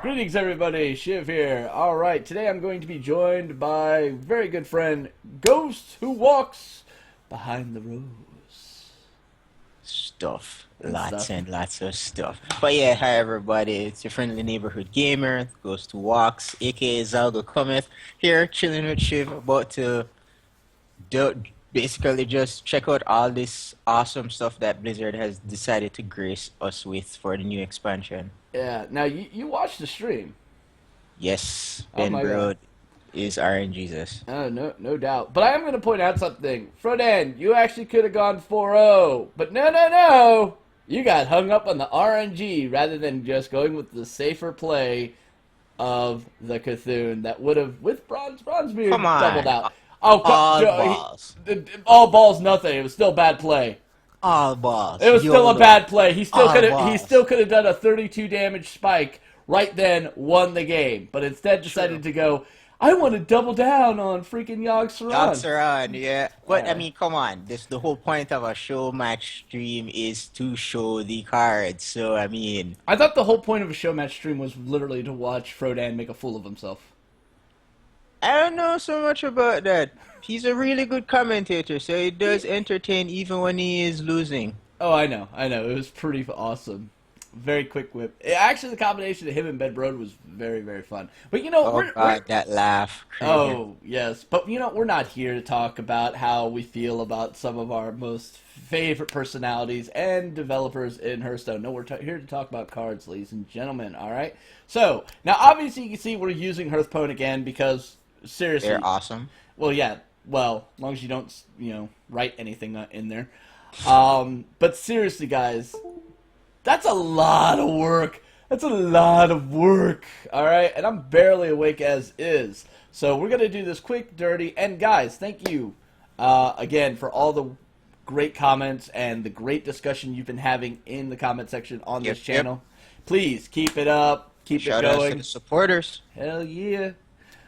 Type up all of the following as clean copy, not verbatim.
Greetings, everybody. Shiv here. All right, today I'm going to be joined by very good friend Ghost, who walks behind the rose Stuff. and Lots stuff. and lots of stuff. But yeah, hi everybody. It's your friendly neighborhood gamer, goes to walks, aka Zaldo Cometh, here chilling with Shiv, about to basically just check out all this awesome stuff that Blizzard has decided to grace us with for the new expansion. Yeah. Now you watched the stream. Yes, Oh Ben my god. Brode is RNGesus. Oh, no doubt. But I am going to point out something. Frodan, you actually could have gone 4-0, but no. You got hung up on the RNG rather than just going with the safer play of the Cthulhu that would have, with Come Bronzebeard, doubled on. out. Oh, All balls. all balls, nothing. It was still bad play. All It balls. was still a YOLO. bad play. All He balls. still could have done a 32 damage spike right then, won the game, but instead decided True. to go. I want to double down on freaking Yogg Saron. Dogs around, yeah. But I Yeah. mean, come on. This the whole point of a show match stream is to show the cards. So I mean, I thought the whole point of a show match stream was literally to watch Frodan make a fool of himself. I don't know so much about that. He's a really good commentator, so he does entertain even when he is losing. Oh, I know. It was pretty awesome. Very quick whip. Actually, the combination of him and Ben Brode was very, very fun. But you know, Oh we're God, that laugh. Crazy. oh, yes. But, you know, we're not here to talk about how we feel about some of our most favorite personalities and developers in Hearthstone. No, we're here to talk about cards, ladies and gentlemen, all right? So, now, obviously, you can see we're using Hearthstone again because, seriously, They're awesome. well, yeah, well, as long as you don't, write anything in there. But seriously, guys, that's a lot of work. That's a lot of work. All right, and I'm barely awake as is. So we're gonna do this quick, dirty, and guys, thank you again for all the great comments and the great discussion you've been having in the comment section on Yep, this yep. channel. Please keep it up. Keep it Shout outs to going. the supporters. Hell yeah.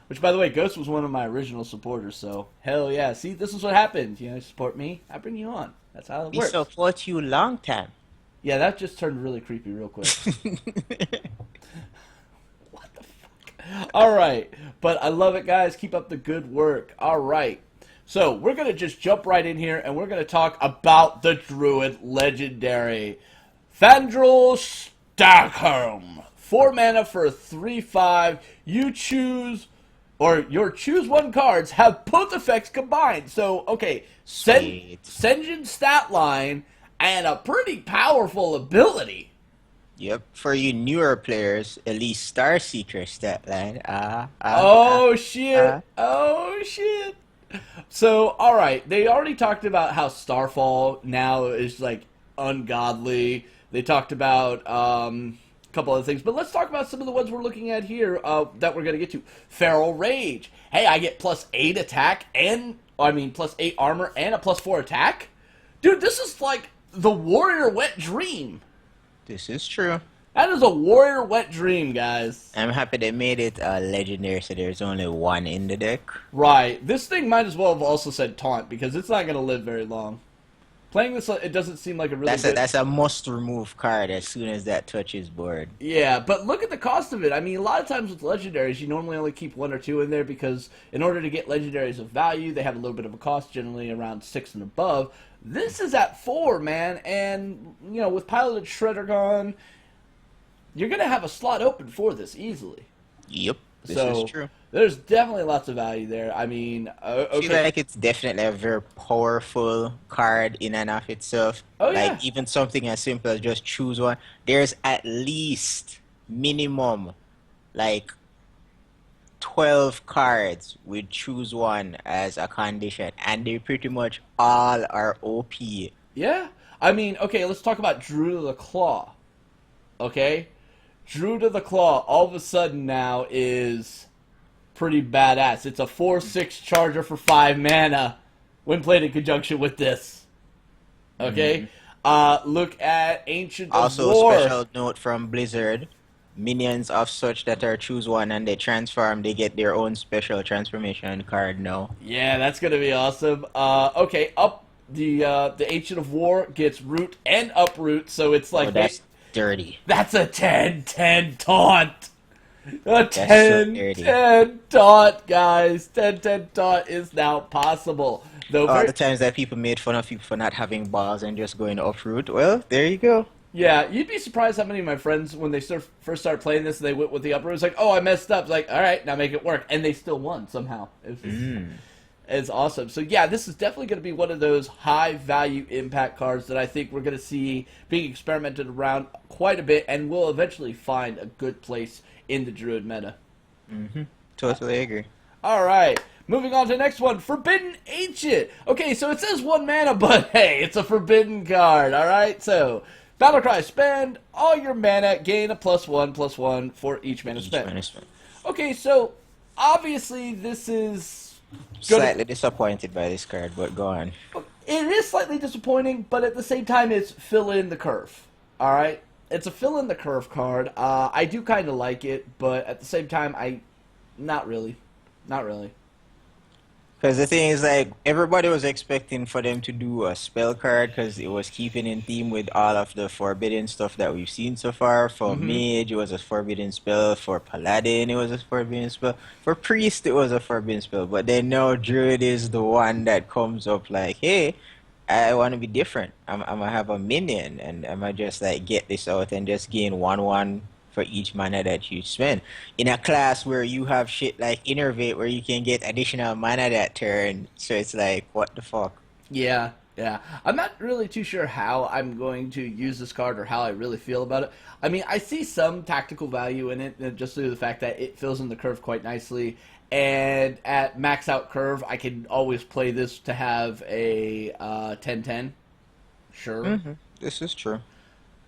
Which, by the way, Ghost was one of my original supporters, so hell yeah. See, this is what happens. You know, you support me, I bring you on. That's how it We works. support you long time. Yeah, that just turned really creepy real quick. What the fuck? All right, but I love it, guys. Keep up the good work. All right. So we're going to just jump right in here, and we're going to talk about the Druid Legendary. Fandral Stockholm. 4 mana for a 3/5. You choose, or your choose one cards have both effects combined. So, okay, Sweet. Senjin stat line and a pretty powerful ability. Yep, for you newer players, at least Star Seeker stat line. Oh shit! uh. Oh shit! So, all right, they already talked about how Starfall now is like ungodly. They talked about a couple other things, but let's talk about some of the ones we're looking at here that we're gonna get to. Feral Rage. Hey, I get +8 attack and +8 armor and a +4 attack. Dude, this is like the warrior wet dream. This is true. That is a warrior wet dream, guys. I'm happy they made it legendary, so there's only one in the deck. Right. This thing might as well have also said taunt because it's not going to live very long. Playing this, it doesn't seem like a really good. That's a must remove card as soon as that touches board. Yeah, but look at the cost of it. I mean, a lot of times with legendaries, you normally only keep 1 or 2 in there because in order to get legendaries of value, they have a little bit of a cost, generally around 6 and above. This is at 4, man, and with Piloted Shredder gone, you're going to have a slot open for this easily. Yep, this So is true. there's definitely lots of value there. I mean, I feel okay. like it's definitely a very powerful card in and of itself. Oh, Like yeah. even something as simple as just choose one. There's at least minimum like 12 cards with choose one as a condition, and they pretty much all are OP. Yeah. I mean, okay, let's talk about Druid of the Claw. Okay? Druid of the Claw all of a sudden now is pretty badass. It's a 4/6 charger for 5 mana when played in conjunction with this. Okay? Look at Ancient of Also, War. special note from Blizzard. Minions of such that are choose one and they transform, they get their own special transformation card now. Yeah, that's gonna be awesome. Okay, up the Ancient of War gets root and uproot, so it's like Oh, that's dirty. that's a 10/10 taunt. That's so 10, dirty. 10 taunt, guys. 10, 10 taunt is now possible. Though All very, the times that people made fun of you for not having balls and just going uproot, well, there you go. yeah, you'd be surprised how many of my friends, when they first started playing this, they went with the uproar. It's like, oh, I messed up. It's like, all right, now make it work, and they still won somehow. It's awesome. So yeah, this is definitely going to be one of those high value impact cards that I think we're going to see being experimented around quite a bit, and will eventually find a good place in the Druid meta. Totally agree. All right, moving on to the next one, Forbidden Ancient. Okay, so it says 1 mana, but hey, it's a forbidden card. All right, so Battlecry, spend all your mana, gain a +1/+1 for each mana Each spent. punishment. Okay, so obviously this is gonna. Slightly disappointed by this card, but go on. It is slightly disappointing, but at the same time, it's fill in the curve. All right, it's a fill in the curve card. I do kind of like it, but at the same time, not really, not really. Because the thing is, like, everybody was expecting for them to do a spell card because it was keeping in theme with all of the forbidden stuff that we've seen so far. For Mage, it was a forbidden spell. For Paladin, it was a forbidden spell. For Priest, it was a forbidden spell. But then now Druid is the one that comes up like, hey, I want to be different. I'm going to have a minion, and I'm going to just, like, get this out and just gain 1/1 for each mana that you spend. In a class where you have shit like Innervate where you can get additional mana that turn, so it's like, what the fuck? Yeah, yeah. I'm not really too sure how I'm going to use this card or how I really feel about it. I mean, I see some tactical value in it, just through the fact that it fills in the curve quite nicely. And at max out curve, I can always play this to have a 10-10. Sure. This is true.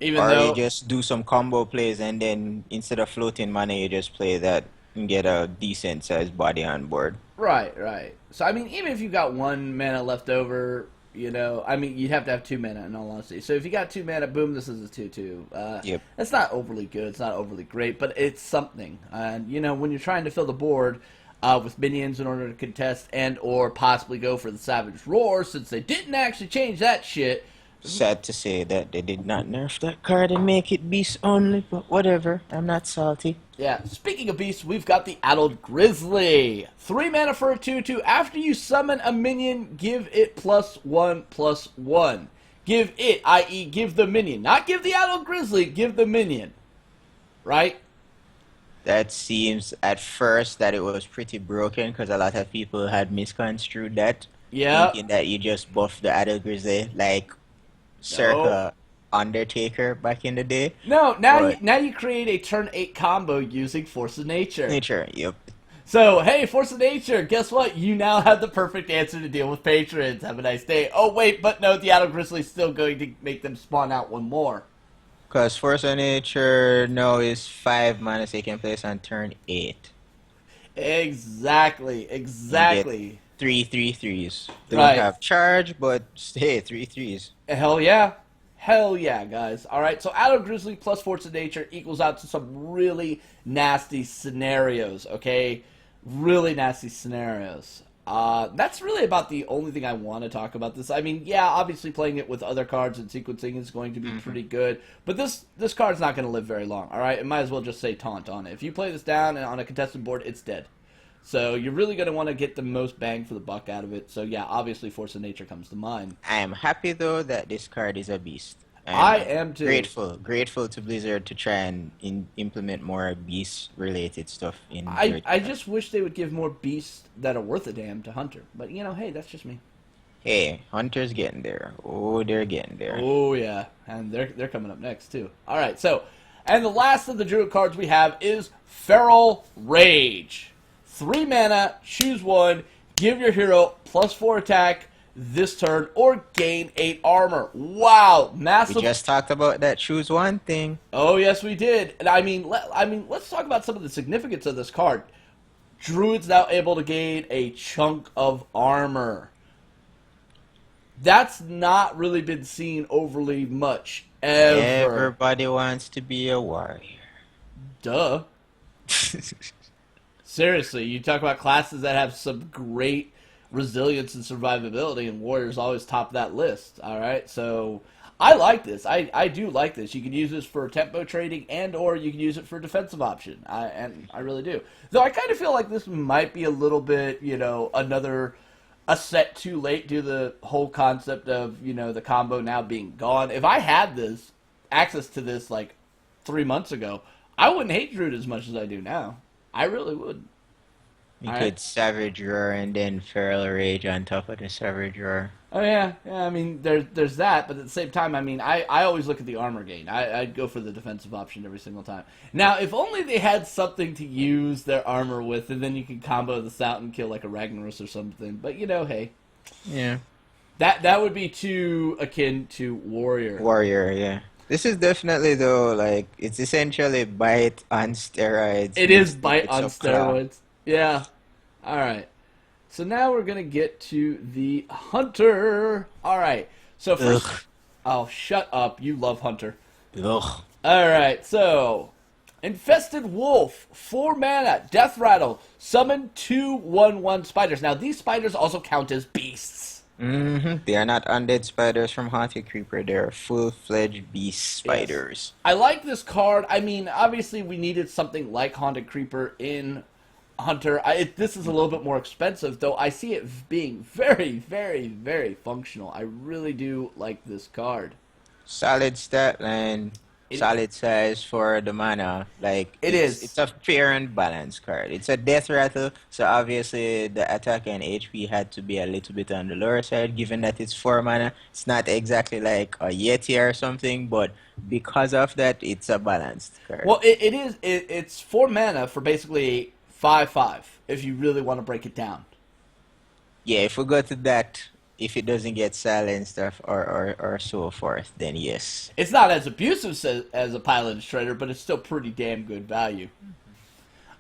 Even Or you though, just do some combo plays and then instead of floating mana, you just play that and get a decent sized body on board. right, right. So, I mean, even if you got 1 mana left over, I mean, you'd have to have 2 mana in all honesty. So if you got 2 mana, boom, this is a 2/2. Yep. It's not overly good, it's not overly great, but it's something. And, when you're trying to fill the board with minions in order to contest and or possibly go for the Savage Roar, since they didn't actually change that shit. Sad to say that they did not nerf that card and make it beast only, but whatever. I'm not salty. Yeah, speaking of beasts, we've got the Addled Grizzly. 3 mana for a 2/2. After you summon a minion, give it +1/+1. Give it, i.e. give the minion. Not give the Addled Grizzly, give the minion. Right? That seems at first that it was pretty broken because a lot of people had misconstrued that. Yeah. Thinking that you just buff the Adel Grizzly like circa Undertaker back in the day. No, now But you create a turn 8 combo using Force of Nature. nature, yep. So, hey, Force of Nature, guess what? You now have the perfect answer to deal with patrons. Have a nice day. Oh, wait, but no, the Addled Grizzly's still going to make them spawn out one more. Because Force of Nature now is 5 mana, so you can place on turn 8. Exactly. Three 3/3s. They Right. don't have charge, but hey, 3/3s. Hell yeah. Hell yeah, guys. Alright, so Addled Grizzly plus Force of Nature equals out to some really nasty scenarios, okay? Really nasty scenarios. That's really about the only thing I want to talk about this. I mean, yeah, obviously playing it with other cards and sequencing is going to be pretty good, but this card's not going to live very long, alright? It might as well just say taunt on it. If you play this down and on a contested board, it's dead. So you're really going to want to get the most bang for the buck out of it. So yeah, obviously Force of Nature comes to mind. I am happy though that this card is a beast. I am too. Grateful to Blizzard to try and implement more beast related stuff in. I just wish they would give more beasts that are worth a damn to Hunter. But hey, that's just me. Hey, Hunter's getting there. Oh, they're getting there. Oh yeah, and they're coming up next too. All right, so and the last of the Druid cards we have is Feral Rage. 3 mana, choose one, give your hero +4 attack this turn, or gain 8 armor. Wow, massive. We just talked about that choose one thing. Oh yes, we did. And I mean, let's talk about some of the significance of this card. Druid's now able to gain a chunk of armor. That's not really been seen overly much ever. Everybody wants to be a warrior. Duh. Seriously, you talk about classes that have some great resilience and survivability, and warriors always top that list. All right, so I like this. I do like this. You can use this for tempo trading and or you can use it for defensive option. And I really do. Though I kind of feel like this might be a little bit, a set too late due to the whole concept of, the combo now being gone. If I had access to this like 3 months ago, I wouldn't hate Druid as much as I do now. I really would. You could Savage Roar and then Feral Rage on top of the Savage Roar. Oh yeah. I mean, there's that, but at the same time, I mean, I always look at the armor gain. I'd go for the defensive option every single time. Now, if only they had something to use their armor with, and then you could combo this out and kill like a Ragnaros or something. But hey, Yeah. that would be too akin to Warrior. Warrior, yeah. This is definitely though like it's essentially bite on steroids. It is bite on steroids. Yeah. All right. So now we're going to get to the Hunter. All right. So first... Ugh. Oh, shut up. You love Hunter. Ugh. All right. So, Infested Wolf, 4 mana, Death Rattle, summon 2/1/1 spiders. Now, these spiders also count as beasts. They are not undead spiders from Haunted Creeper. They are full-fledged beast spiders. Yes. I like this card. I mean, obviously, we needed something like Haunted Creeper in Hunter. This is a little bit more expensive, though I see it being very, very, very functional. I really do like this card. Solid stat line, solid size for the mana. Like it's a fair and balanced card. It's a death rattle, so obviously the attack and HP had to be a little bit on the lower side, given that it's 4 mana. It's not exactly like a Yeti or something, but because of that, it's a balanced card. Well, it's 4 mana for basically 5/5, if you really want to break it down. Yeah, if we go to that, if it doesn't get silenced or so forth, then yes. It's not as abusive as a Paladin Shredder, but it's still pretty damn good value.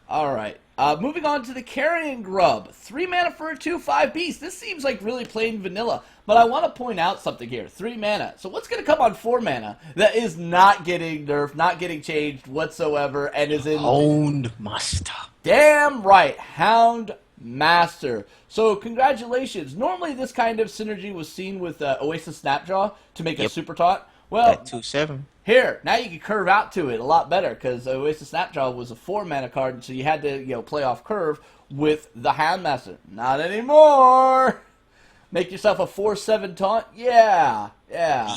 All right. Moving on to the Carrion Grub. 3 mana for a 2/5 beast. This seems like really plain vanilla, but I want to point out something here. 3 mana. So what's going to come on 4 mana that is not getting nerfed, not getting changed whatsoever, and is in... Hound Master. Damn right. Hound Master. So congratulations. Normally this kind of synergy was seen with Oasis Snapjaw to make a super taunt. Well, at 2/7. Here, now you can curve out to it a lot better because Oasis Snapjaw was a 4 mana card, so you had to play off curve with the Houndmaster. Not anymore. Make yourself a 4/7 taunt. Yeah.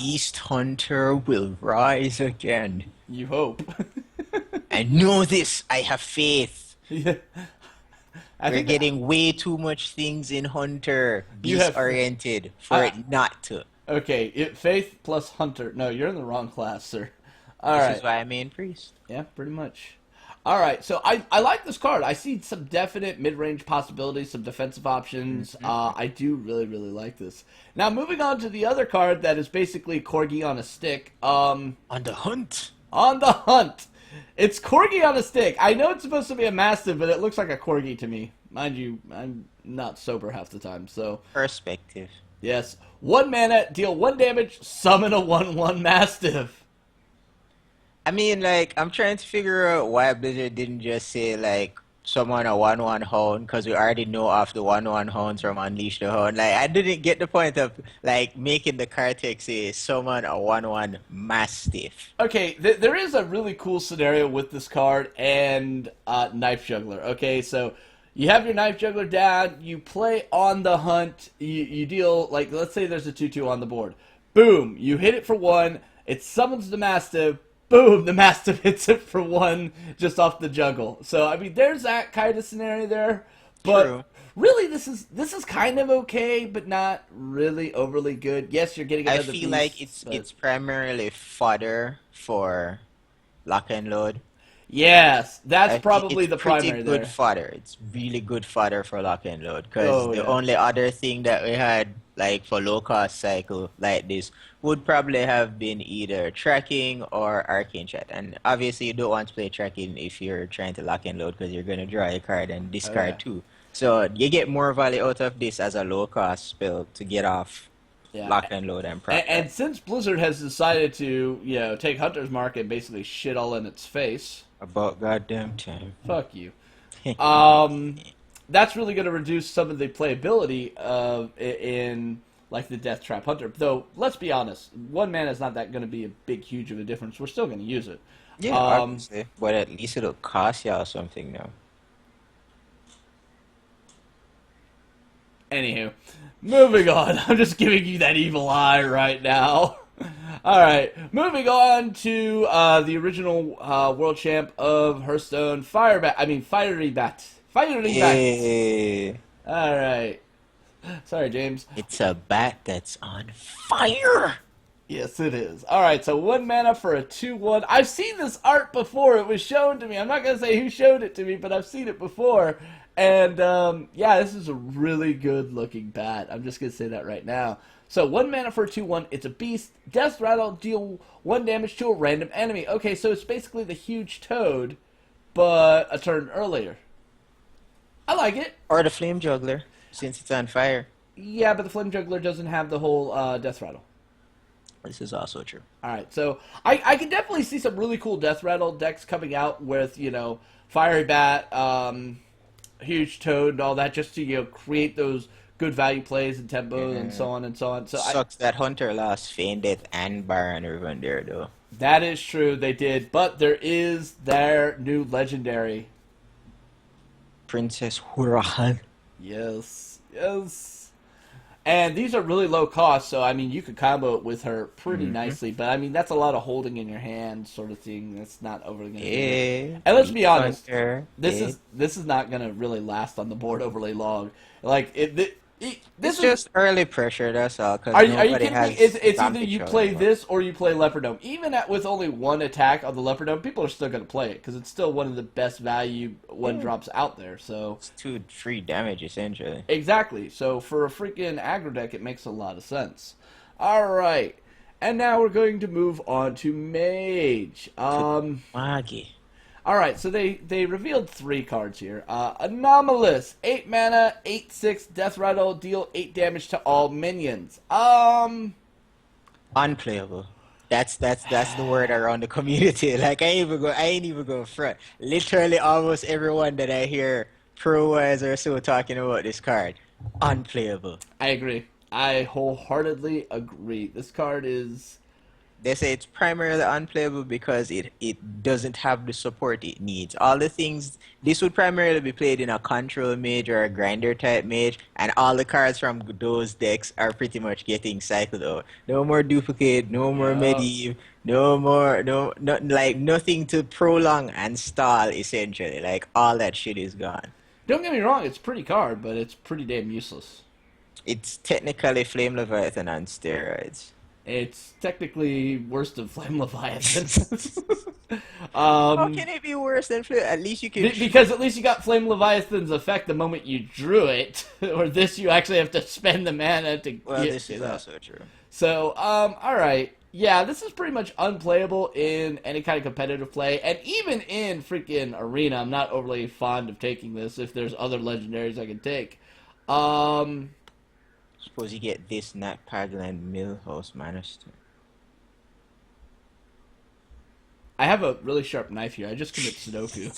Beast Hunter will rise again. You hope. I know this. I have faith. Yeah. We're getting way too much things in Hunter, beast oriented, for it not to. Okay, Faith plus Hunter. No, you're in the wrong class, sir. All this right. is why I main Priest. Yeah, pretty much. All right, so I like this card. I see some definite mid-range possibilities, some defensive options. I do really, really like this. Now, moving on to the other card that is basically Corgi on a stick. On the hunt. On the hunt. It's Corgi on a stick. I know it's supposed to be a Mastiff, but it looks like a Corgi to me. Mind you, I'm not sober half the time, so... Perspective. Yes. 1 mana, deal 1 damage, summon a 1/1 Mastiff. I mean, like, I'm trying to figure out why Blizzard didn't just say, like, summon a 1/1 Hound, because we already know of the 1/1 Hounds from Unleash the Hound. Like, I didn't get the point of, like, making the card text say, summon a 1/1 Mastiff. Okay, there is a really cool scenario with this card and Knife Juggler. Okay, so you have your Knife Juggler down, you play on the hunt, you deal, like, let's say there's a 2/2 on the board. Boom, you hit it for 1, it summons the Mastiff, boom, the Mastiff hits it for 1 just off the juggle. So, I mean, there's that kind of scenario there. But True. really, this is kind of okay, but not really overly good. Yes, you're getting another I feel beast, like but... it's primarily fodder for lock and load. Yes, that's probably the primary It's pretty good fodder. It's really good fodder for lock and load. Because the only other thing that we had, like for low cost cycle like this, would probably have been either tracking or arcane chat. And obviously you don't want to play tracking if you're trying to lock and load because you're going to draw a card and discard too. So you get more value out of this as a low cost spell to get off lock and load and proc. And since Blizzard has decided to, take Hunter's Mark and basically shit all in its face. About goddamn time. Fuck you. That's really going to reduce some of the playability in like the Death Trap Hunter. Though, let's be honest, 1 mana is not that going to be a big, huge of a difference. We're still going to use it. Yeah, obviously. But at least it'll cost y'all something now. Anywho, moving on. I'm just giving you that evil eye right now. Alright, moving on to the original world champ of Hearthstone, Fiery Bat. Yeah. Alright. Sorry, James. It's a bat that's on fire. Yes, it is. Alright, so 1 mana for a 2/1. I've seen this art before. It was shown to me. I'm not going to say who showed it to me, but I've seen it before. And, yeah, this is a really good-looking bat. I'm just going to say that right now. So, 1 mana for a 2/1. It's a beast. Death Rattle, deal 1 damage to a random enemy. Okay, so it's basically the huge toad, but a turn earlier. I like it. Or the flame juggler, since it's on fire. Yeah, but the Flame Juggler doesn't have the whole Death Rattle. This is also true. Alright, so I can definitely see some really cool Death Rattle decks coming out with, you know, Fiery Bat, Huge Toad, and all that, just to, you know, create those good value plays and tempos and so on and so on. So Sucks that Hunter lost Feign Death and Baron everyone there, though. that is true, they did. But there is their new legendary. Princess Hurahan. Yes, yes. And these are really low cost, so I mean you could combo it with her pretty nicely. But I mean that's a lot of holding in your hand, sort of thing. That's not overly gonna. Yeah. And let's be honest, Hunter. this is not gonna really last on the board overly long. Like this It's is just early pressure, that's all. Cause are you nobody kidding me? has It's either Zombie you Show play anymore. this or you play Leopardome. Even with only 1 attack on the Leopardome, people are still gonna play it because it's still one of the best value 1-drops out there. So It's 2-3 damage essentially. exactly. So for a freaking aggro deck, it makes a lot of sense. All right, and now we're going to move on to Mage. Magi. All right, so they revealed 3 cards here. Anomalous, 8 mana, 8/6 Death Rattle, deal 8 damage to all minions. Unplayable. That's the word around the community. Like I ain't even go front. Literally almost everyone that I hear pro-wise or so talking about this card. Unplayable. I agree. I wholeheartedly agree. This card is... They say it's primarily unplayable because it doesn't have the support it needs. All the things, this would primarily be played in a control mage or a grinder type mage, and all the cards from those decks are pretty much getting cycled out. No more duplicate, no more medieval, like nothing to prolong and stall essentially. Like all that shit is gone. Don't get me wrong, it's a pretty card, but it's pretty damn useless. It's technically Flame Leviathan on steroids. It's technically worse than Flame Leviathan. How can it be worse than Flame? At least you can... Because at least you got Flame Leviathan's effect the moment you drew it. Or this, you actually have to spend the mana to Well, get this is that. also true. So, alright. Yeah, this is pretty much unplayable in any kind of competitive play. And even in freaking Arena, I'm not overly fond of taking this if there's other legendaries I can take. Suppose you get this Nat Pagland Millhouse Manistee. I have a really sharp knife here. I just commit Sudoku.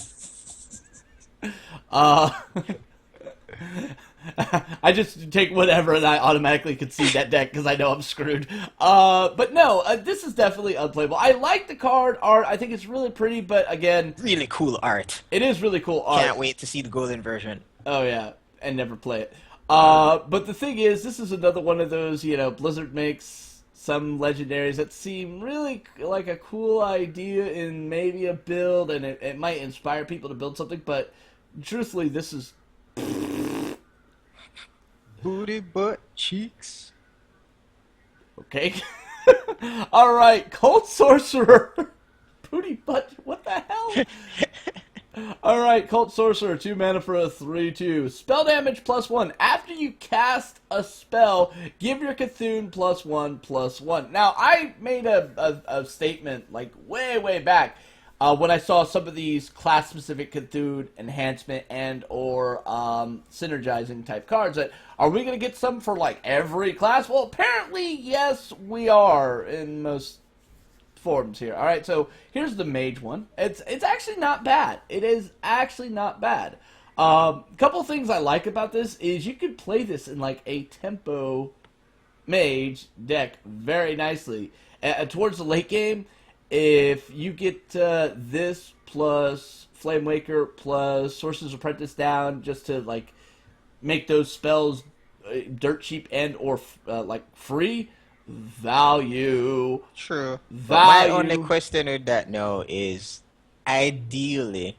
I just take whatever and I automatically concede that deck because I know I'm screwed. But no, this is definitely unplayable. I like the card art. I think it's really pretty, but again... Really cool art. It is really cool art. Can't wait to see the golden version. Oh, yeah. And never play it. But the thing is, this is another one of those, you know, Blizzard makes some legendaries that seem really like a cool idea in maybe a build, and it might inspire people to build something, but truthfully, this is... Booty butt cheeks. Okay. Alright, Cold Sorcerer. Booty butt, what the hell? Alright, Cult Sorcerer, 2 mana for a 3/2. Spell damage +1. After you cast a spell, give your Cthulhu +1/+1. Now, I made a statement, like, way back, when I saw some of these class-specific Cthulhu enhancement and or synergizing type cards, that, are we going to get some for, like, every class? Well, apparently, yes, we are, in most forms here. Alright, so here's the Mage one. It's actually not bad. It is actually not bad. Couple things I like about this is you could play this in like a tempo Mage deck very nicely. Towards the late game, if you get this plus Flame Waker plus Sorcerer's Apprentice down just to like make those spells dirt cheap and or like free, value. True. But my only Value. question with that now is, ideally,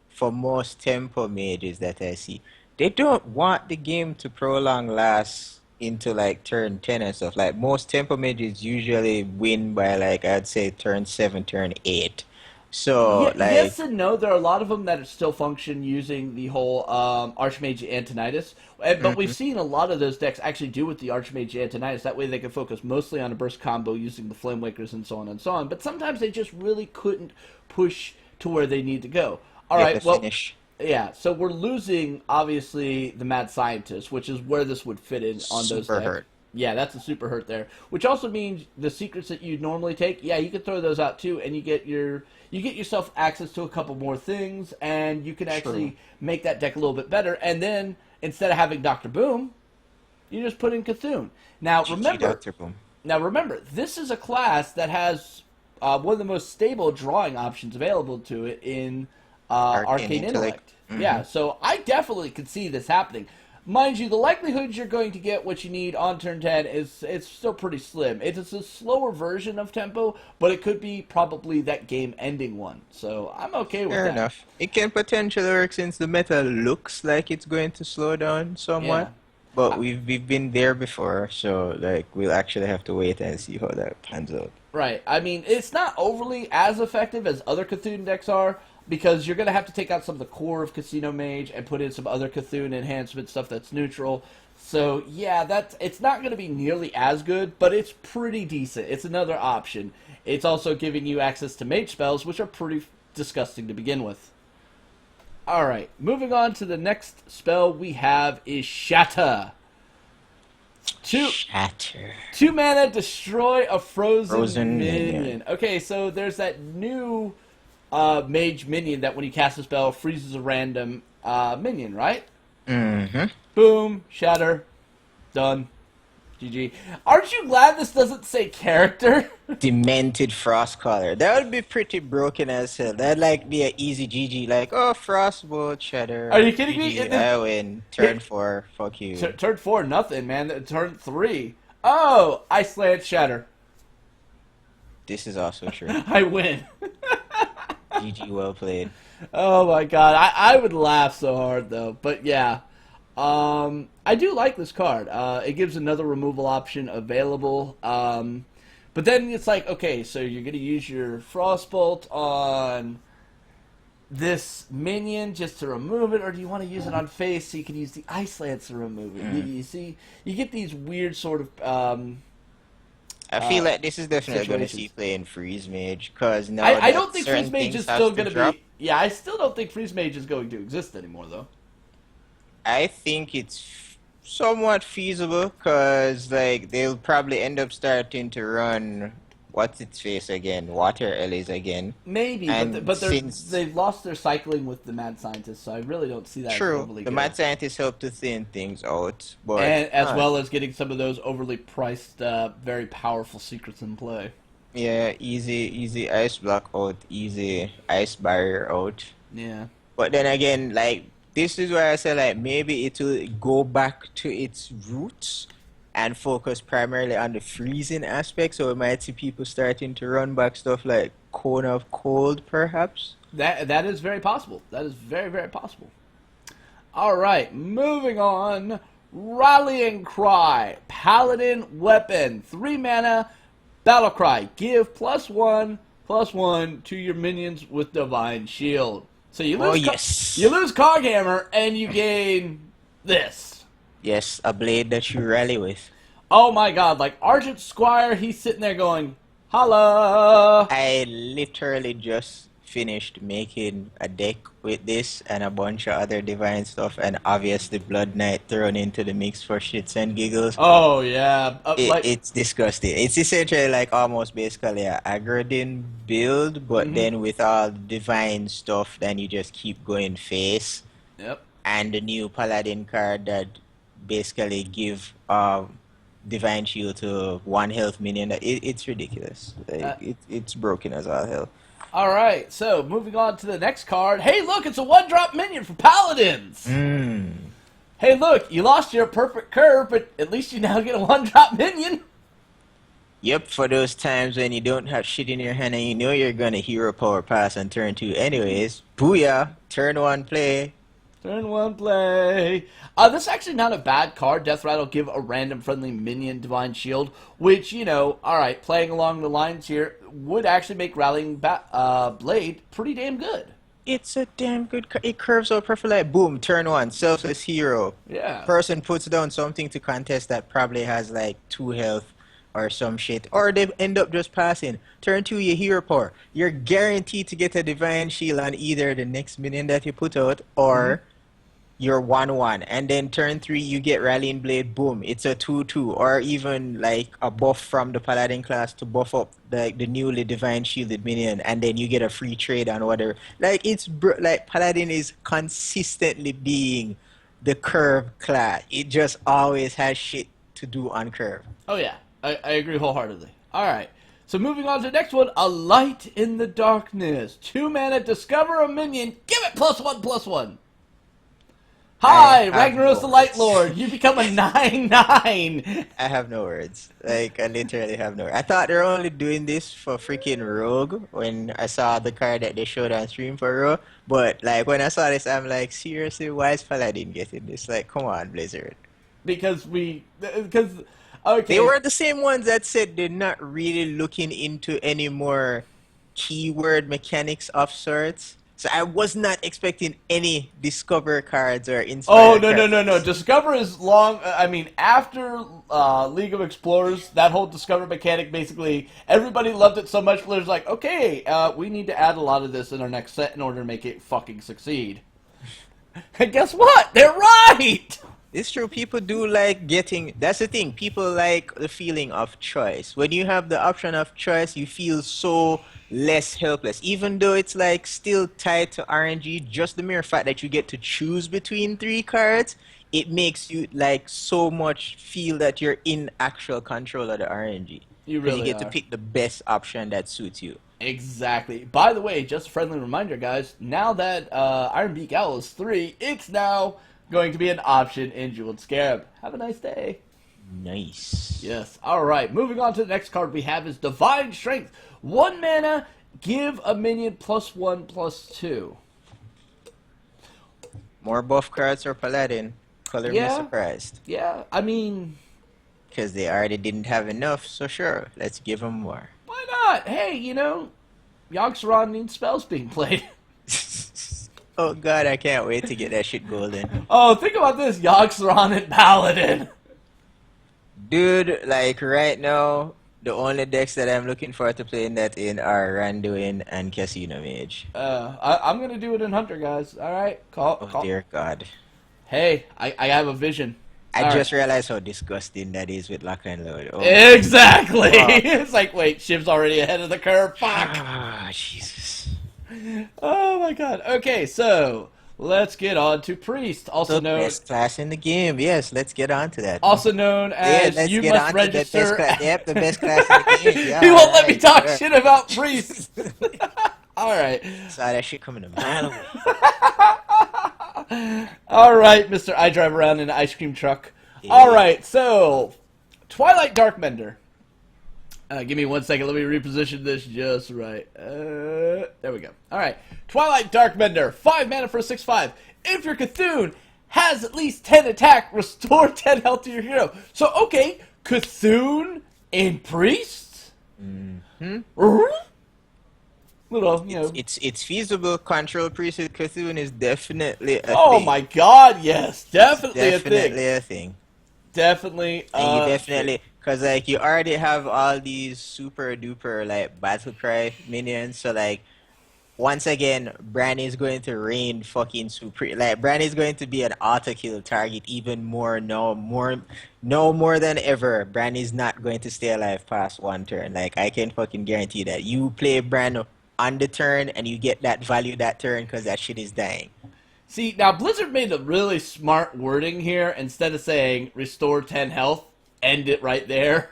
for most tempo mages that I see, they don't want the game to prolong last into like turn 10 and stuff. Like most tempo mages usually win by like I'd say turn 7, turn 8. So Yeah, like yes and no. There are a lot of them that still function using the whole Archmage Antonidas, but we've mhm, seen a lot of those decks actually do with the Archmage Antonidas. That way, they can focus mostly on a burst combo using the Flame Wakers and so on and so on. But sometimes they just really couldn't push to where they need to go. All get the right, well, finish. yeah. So we're losing obviously the Mad Scientist, which is where this would fit in on those Super decks. hurt. Yeah, that's a super hurt there. Which also means the secrets that you normally take, yeah, you can throw those out too, and you get yourself access to a couple more things, and you can True. actually make that deck a little bit better. And then instead of having Doctor Boom, you just put in Cthulhu. Now GG remember, Dr. Boom. this is a class that has one of the most stable drawing options available to it in Arcane Arcane Intellect. Intellect. Hmm. Yeah, so I definitely could see this happening. Mind you, the likelihood you're going to get what you need on turn 10 is it's still pretty slim. It's a slower version of Tempo, but it could be probably that game-ending one. So I'm okay with Fair that. enough. It can potentially work since the meta looks like it's going to slow down somewhat. Yeah. But I, we've been there before, so like we'll actually have to wait and see how that pans out. Right. I mean, it's not overly as effective as other Cthulhu decks are because you're going to have to take out some of the core of Casino Mage and put in some other Cthulhu enhancement stuff that's neutral. So, yeah, it's not going to be nearly as good, but it's pretty decent. It's another option. It's also giving you access to mage spells, which are pretty disgusting to begin with. All right, moving on to the next spell we have is Shatter. Two Shatter. 2 mana, destroy a frozen Frozen minion. minion. Okay, so there's that new mage minion that when you cast a spell freezes a random minion, right? Mm-hmm. Boom, shatter, done. GG. Aren't you glad this doesn't say character? Demented frost color. That would be pretty broken as hell. That'd like be a easy GG, like, oh, frostbolt Are shatter. you kidding me? GG, I win. Turn 4, fuck you. Turn 4, nothing, man. Turn 3. Oh, Iceland shatter. This is also true. I win. GG, well played. Oh my god, I would laugh so hard though. But yeah, I do like this card. It gives another removal option available. But then it's like, okay, so you're gonna use your Frostbolt on this minion just to remove it, or do you want to use it on face so you can use the Ice Lance to remove it? You see, you get these weird sort of I feel like this is definitely going to see situations. play in Freeze Mage, because now I that don't think Freeze certain Mage is things still have to going to drop, be. Yeah, I still don't think Freeze Mage is going to exist anymore, though. I think it's somewhat feasible, because like they'll probably end up starting to run what's its face again, Water Ellis again, Maybe, and since they've lost their cycling with the Mad Scientist, so I really don't see that as true, overly the good. mad scientists help to thin things out, but And as well as getting some of those overly priced, very powerful secrets in play. yeah, easy ice block out, easy ice barrier out. Yeah. But then again, like this is where I say like maybe it will go back to its roots and focus primarily on the freezing aspect. So we might see people starting to run back stuff like Cone of Cold, perhaps. That is very possible. That is very, very possible. All right, moving on. Rallying Cry, Paladin weapon, 3 mana, battle cry. Give +1/+1 to your minions with divine shield. So you Oh lose, yes, you lose Coghammer and you gain this. yes, a blade that you rally with. Oh my God! Like Argent Squire, he's sitting there going, "Holla!" I literally just finished making a deck with this and a bunch of other divine stuff, and obviously Blood Knight thrown into the mix for shits and giggles. Oh yeah, It's disgusting. It's essentially like almost basically a Agrodin build, but mhm. then with all the divine stuff, then you just keep going face. Yep. And the new Paladin card that basically give Divine Shield to 1 health minion. It's ridiculous. Uh, It's broken as all hell. all right, so moving on to the next card. Hey, look, it's a one-drop minion for Paladins. Mm. Hey, look, you lost your perfect curve, but at least you now get a one-drop minion. Yep, for those times when you don't have shit in your hand and you know you're gonna hero power pass on turn 2 anyways. Booyah! Turn 1 play. Turn 1 play. This is actually not a bad card. Death Rattle give a random friendly minion Divine Shield, which, you know, alright, playing along the lines here, would actually make Rallying Blade pretty damn good. It's a damn good it curves out perfect like boom, turn 1, selfless hero. Yeah. Person puts down something to contest that probably has like 2 health or some shit. Or they end up just passing. Turn 2 you hero power. You're guaranteed to get a Divine Shield on either the next minion that you put out or you're 1-1, and then turn 3 you get Rallying Blade, boom, it's a 2-2, or even like a buff from the Paladin class to buff up the newly Divine Shielded minion, and then you get a free trade on whatever. Like like Paladin is consistently being the curve class. It just always has shit to do on curve. Oh, yeah. I agree wholeheartedly. Alright. So moving on to the next one. A Light in the Darkness. 2 mana, discover a minion. Give it +1/+1. Hi, Ragnaros the Light Lord. You become a 9/9. I have no words. Like, I literally have no words. I thought they were only doing this for freaking Rogue when I saw the card that they showed on stream for Rogue. But, like, when I saw this, I'm like, seriously, why is Paladin getting this? Like, come on, Blizzard. Because okay. They were the same ones that said they're not really looking into any more keyword mechanics of sorts. So I was not expecting any Discover cards or Inspire cards. No. Discover is long. I mean, after League of Explorers, that whole Discover mechanic, basically, everybody loved it so much, Blizzard's like, okay, we need to add a lot of this in our next set in order to make it fucking succeed. And guess what? They're right! It's true. People do like getting. That's the thing. People like the feeling of choice. When you have the option of choice, you feel so less helpless. Even though it's like still tied to RNG, just the mere fact that you get to choose between 3 cards, it makes you like so much feel that you're in actual control of the RNG. You really get to are. pick the best option that suits you. Exactly. By the way, just a friendly reminder, guys. Now that Iron Beak Owl is 3, it's now going to be an option in Jeweled Scarab. Have a nice day. Nice. Yes. All right. Moving on to the next card we have is Divine Strength. 1 mana, give a minion +1/+2. More buff cards for Paladin. Color me surprised. Yeah. I mean, because they already didn't have enough, so sure, let's give them more. Why not? Hey, you know, Yogg-Saron needs spells being played. Oh god, I can't wait to get that shit golden. Oh, think about this, Yogg-Saron and Paladin. Dude, like right now, the only decks that I'm looking forward to playing that in are Randuin and Casino Mage. I'm gonna do it in Hunter, guys. All right, call. Dear God. Hey, I have a vision. I just realized how disgusting that is with Lockland Load. Oh. Exactly. It's like, wait, Shiv's already ahead of the curve. Fuck. Ah, Jesus. Oh my God. Okay, so let's get on to Priest, also known best class in the game. Yes, let's get on to that. Also known as you must register. Yep, the best class in the game. Yeah, he won't let me talk shit about Priest. All right. Saw that shit coming a mile away. All right, Mr. I drive around in an ice cream truck. Yeah. All right, so Twilight Darkmender. Give me 1 second. Let me reposition this just right. There we go. All right. Twilight Darkmender. 5 mana for a 6/5. If your Cthulhu has at least 10 attack, restore 10 health to your hero. So, okay, Cthulhu and Priest? Mm-hmm. Little, you know. It's feasible. Control Priest with Cthulhu is definitely a thing. Oh my God, yes. Definitely a thing. Definitely and you definitely, because like you already have all these super duper like battle cry minions, so like once again Bran is going to reign fucking super, like Bran is going to be an auto kill target even more more than ever. Bran is not going to stay alive past 1 turn. Like I can fucking guarantee that. You play Bran on the turn and you get that value that turn because that shit is dying. See, now Blizzard made a really smart wording here. Instead of saying restore 10 health, end it right there.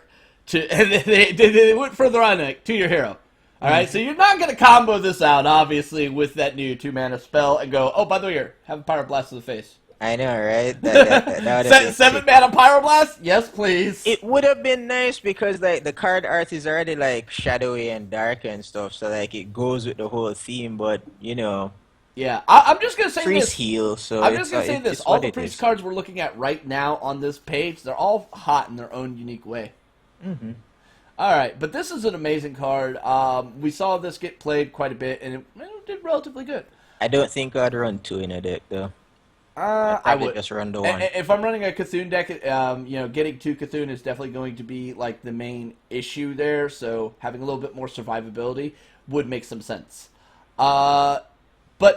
And they went further on, like, to your hero. All right, so you're not going to combo this out, obviously, with that new 2-mana spell and go, oh, by the way, here, have a Pyroblast to the face. I know, right? That would have been 7-mana Pyroblast? Yes, please. It would have been nice because like the card art is already like shadowy and dark and stuff, so like it goes with the whole theme. But you know, Yeah, I'm just going to say priest this. heal. So I'm just going to say this. it's All what the it priest is. cards we're looking at right now on this page, they're all hot in their own unique way. Mm-hmm. All right, but this is an amazing card. We saw this get played quite a bit, and it did relatively good. I don't think I'd run 2 in a deck though. I Probably would just run the 1. If I'm running a Cthulhu deck, getting 2 Cthulhu is definitely going to be like the main issue there. So having a little bit more survivability would make some sense. But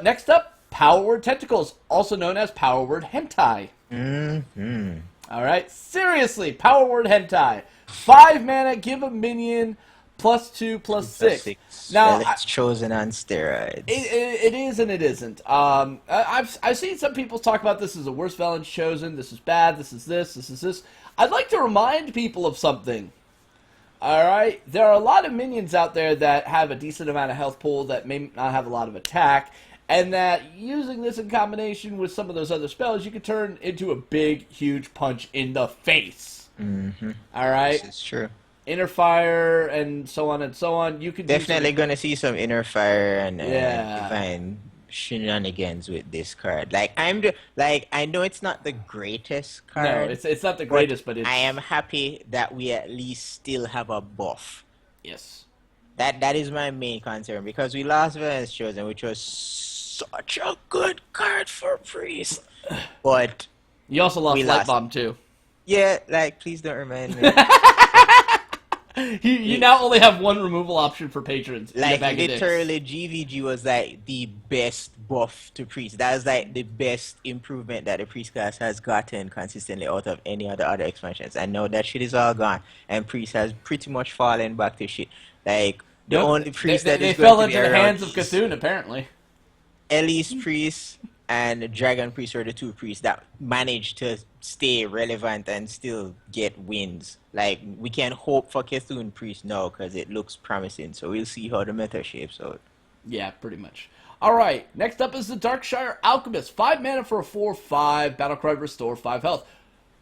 next up, Power Word Tentacles, also known as Power Word Hentai. Mm-hmm. All right, seriously, Power Word Hentai. 5 mana, give a minion +2/+6. Now, it's chosen on steroids. it is and it isn't. I've seen some people talk about this as the worst villain chosen. This is bad. This is this. This is this. I'd like to remind people of something. All right, there are a lot of minions out there that have a decent amount of health pool that may not have a lot of attack, and that using this in combination with some of those other spells, you could turn into a big, huge punch in the face. Mm-hmm. All right, This is true. Inner Fire and so on and so on. You could Definitely gonna see some inner fire and Yeah. divine shenanigans with this card. Like I know it's not the greatest No, card. it's not the greatest, but it's I am happy that we at least still have a buff. yes. That is my main concern because we lost Villain's Chosen, which was such a good card for priest. But You also lost We Light lost. Bomb too. yeah, like please don't remind me. You now only have one removal option for patrons. in your Like bag of dicks. literally, GVG was like the best buff to priest. That was like the best improvement that the priest class has gotten consistently out of any other expansions. And now that shit is all gone, and priest has pretty much fallen back to shit. Like the Yep. only priest they, that they is fell going to into be the around hands of is Cthulhu, apparently. Elise priest and Dragon priest were the 2 priests that managed to stay relevant and still get wins. Like we can hope for Cthulhu priest now because it looks promising. So we'll see how the meta shapes out. Yeah, pretty much. All right, next up is the Darkshire Alchemist. 5 mana for a 4/5. Battlecry restore 5 health.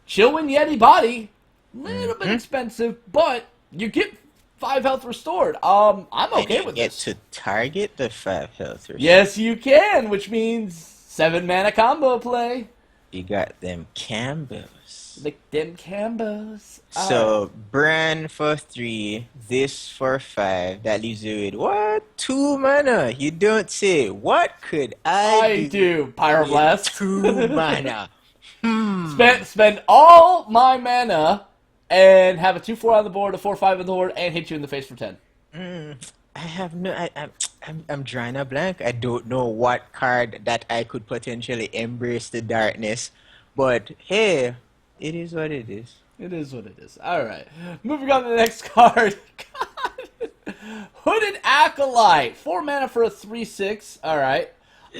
Chillwind Yeti body, little bit expensive, but you get 5 health restored. I'm okay with Get this. to target the 5 health. Yes, you can, which means 7 mana combo play. You got them combos. Like them combos. All So Bran for 3, this for 5. That leaves you with what? 2 mana. You don't say. What could I do Pyroblast. 2 mana. Spend all my mana and have a 2/4 on the board, a 4/5 on the board, and hit you in the face for 10. I have no. I'm drawing a blank. I don't know what card that I could potentially embrace the darkness, but hey, it is what it is. It is what it is. All right. Moving on to the next card. God. Hooded Acolyte. 4 mana for a 3/6. All right. The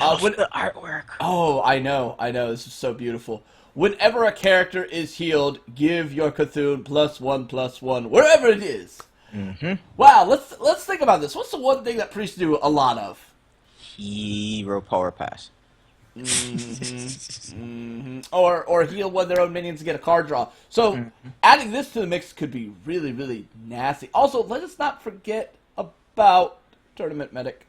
artwork. Oh, I know. This is so beautiful. Whenever a character is healed, give your Cthulhu +1/+1 wherever it is. Mm-hmm. Wow. Let's think about this. What's the one thing that priests do a lot of? Hero power pass. Or heal when their own minions get a card draw. So adding this to the mix could be really, really nasty. Also, let us not forget about Tournament Medic.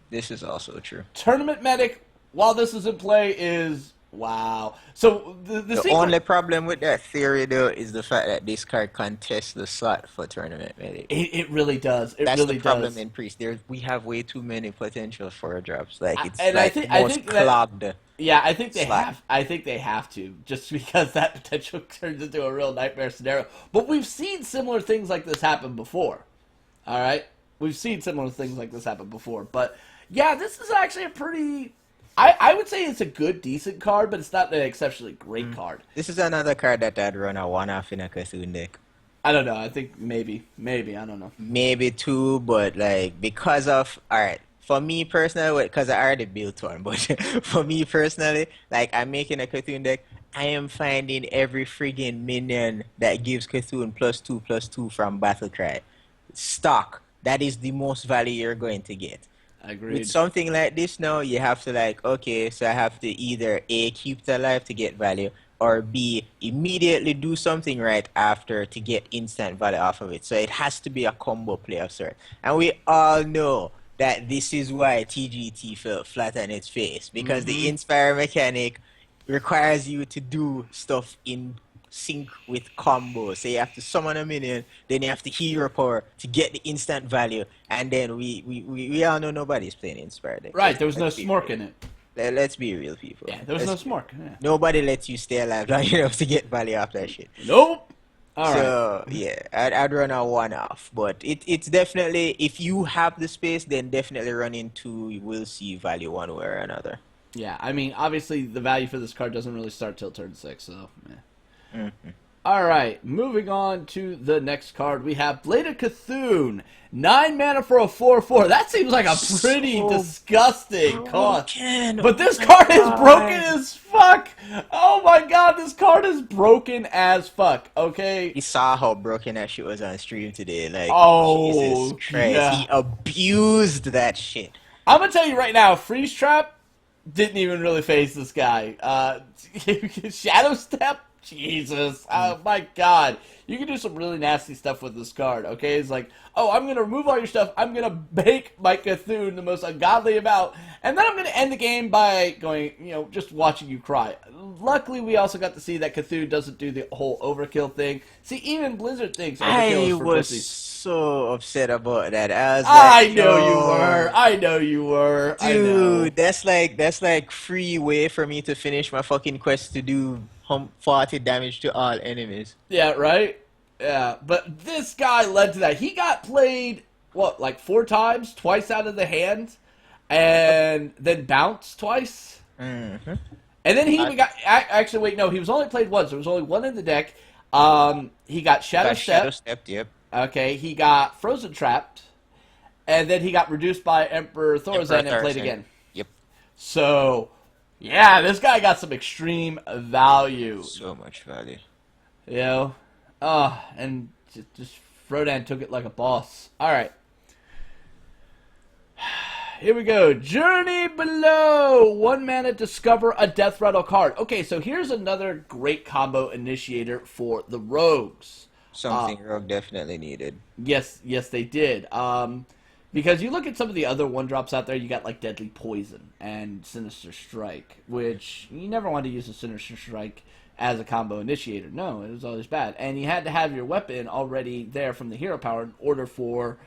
This is also true. Tournament Medic, while this is in play, is wow. So the secret, only problem with that theory though is the fact that this card contests the slot for tournament medic. it really does. That's really the problem does. in priest. We have way too many potential for drops. Like it's And like I most think that- clogged. Yeah, I think they slot. have. I think they have to, just because that potential turns into a real nightmare scenario. But we've seen similar things like this happen before. All right, we've seen similar things like this happen before. But yeah, this is actually a pretty. I would say it's a good, decent card, but it's not an exceptionally great card. This is another card that I'd run a 1/2 in a Cthulhu deck. I don't know. I think maybe I don't know. Maybe 2, but like because of alright. For me personally, because I already built one, but for me personally, like I'm making a Cthulhu deck, I am finding every friggin' minion that gives Cthulhu +2/+2 from Battlecry. Stock. That is the most value you're going to get. With Agreed. something like this now, you have to like, okay, so I have to either A, keep it alive to get value, or B, immediately do something right after to get instant value off of it. So it has to be a combo play of sort. And we all know that this is why TGT fell flat on its face, because the Inspire mechanic requires you to do stuff in sync with combos. So you have to summon a minion, then you have to heal your power to get the instant value, and then we all know nobody's playing Inspire deck. Right, there was no smork in it. Let's be real, people. Yeah, there was no smork. Yeah. Nobody lets you stay alive long enough to get value off that shit. Nope. All right. So yeah, I'd run a one off, but it's definitely, if you have the space, then definitely run into, you will see value one way or another. Yeah, I mean, obviously the value for this card doesn't really start till turn 6, so. Mm-hmm. All right, moving on to the next card, we have Blade of Cthulhu. 9 mana for a 4/4. That seems like a pretty disgusting cost. But this card is broken as fuck. Oh my god, this card is broken as fuck. Okay. He saw how broken that shit was on stream today. Like, oh, Jesus Christ, yeah. he abused that shit. I'm gonna tell you right now, Freeze Trap didn't even really face this guy. Shadow Step. Jesus. Oh, my God. You can do some really nasty stuff with this card, okay? It's like, oh, I'm going to remove all your stuff. I'm going to bake my Cthulhu the most ungodly amount. And then I'm going to end the game by going, just watching you cry. Luckily, we also got to see that Cthulhu doesn't do the whole overkill thing. See, even Blizzard thinks overkill is for pussies. So upset about that. I was like, I know you were. Dude, that's like free way for me to finish my fucking quest to do 40 damage to all enemies. Yeah, right? Yeah, but this guy led to that. He got played, like 4 times? Twice out of the hand? And then bounced twice? Mm-hmm. And then he even got... Actually, wait, no. He was only played once. There was only one in the deck. He got Shadow Step. Shadow Stepped, yep. Okay, he got Frozen Trapped. And then he got reduced by Emperor Thorazan and played again. Yep. So... yeah, this guy got some extreme value. So much value. And just Frodan took it like a boss. Alright. Here we go. Journey Below. 1 mana, discover a Death Rattle card. Okay, so here's another great combo initiator for the rogues. Something Rogue definitely needed. Yes, they did. Because you look at some of the other 1-drops out there, you got like Deadly Poison and Sinister Strike, which you never want to use a Sinister Strike as a combo initiator. No, it was always bad. And you had to have your weapon already there from the hero power in order for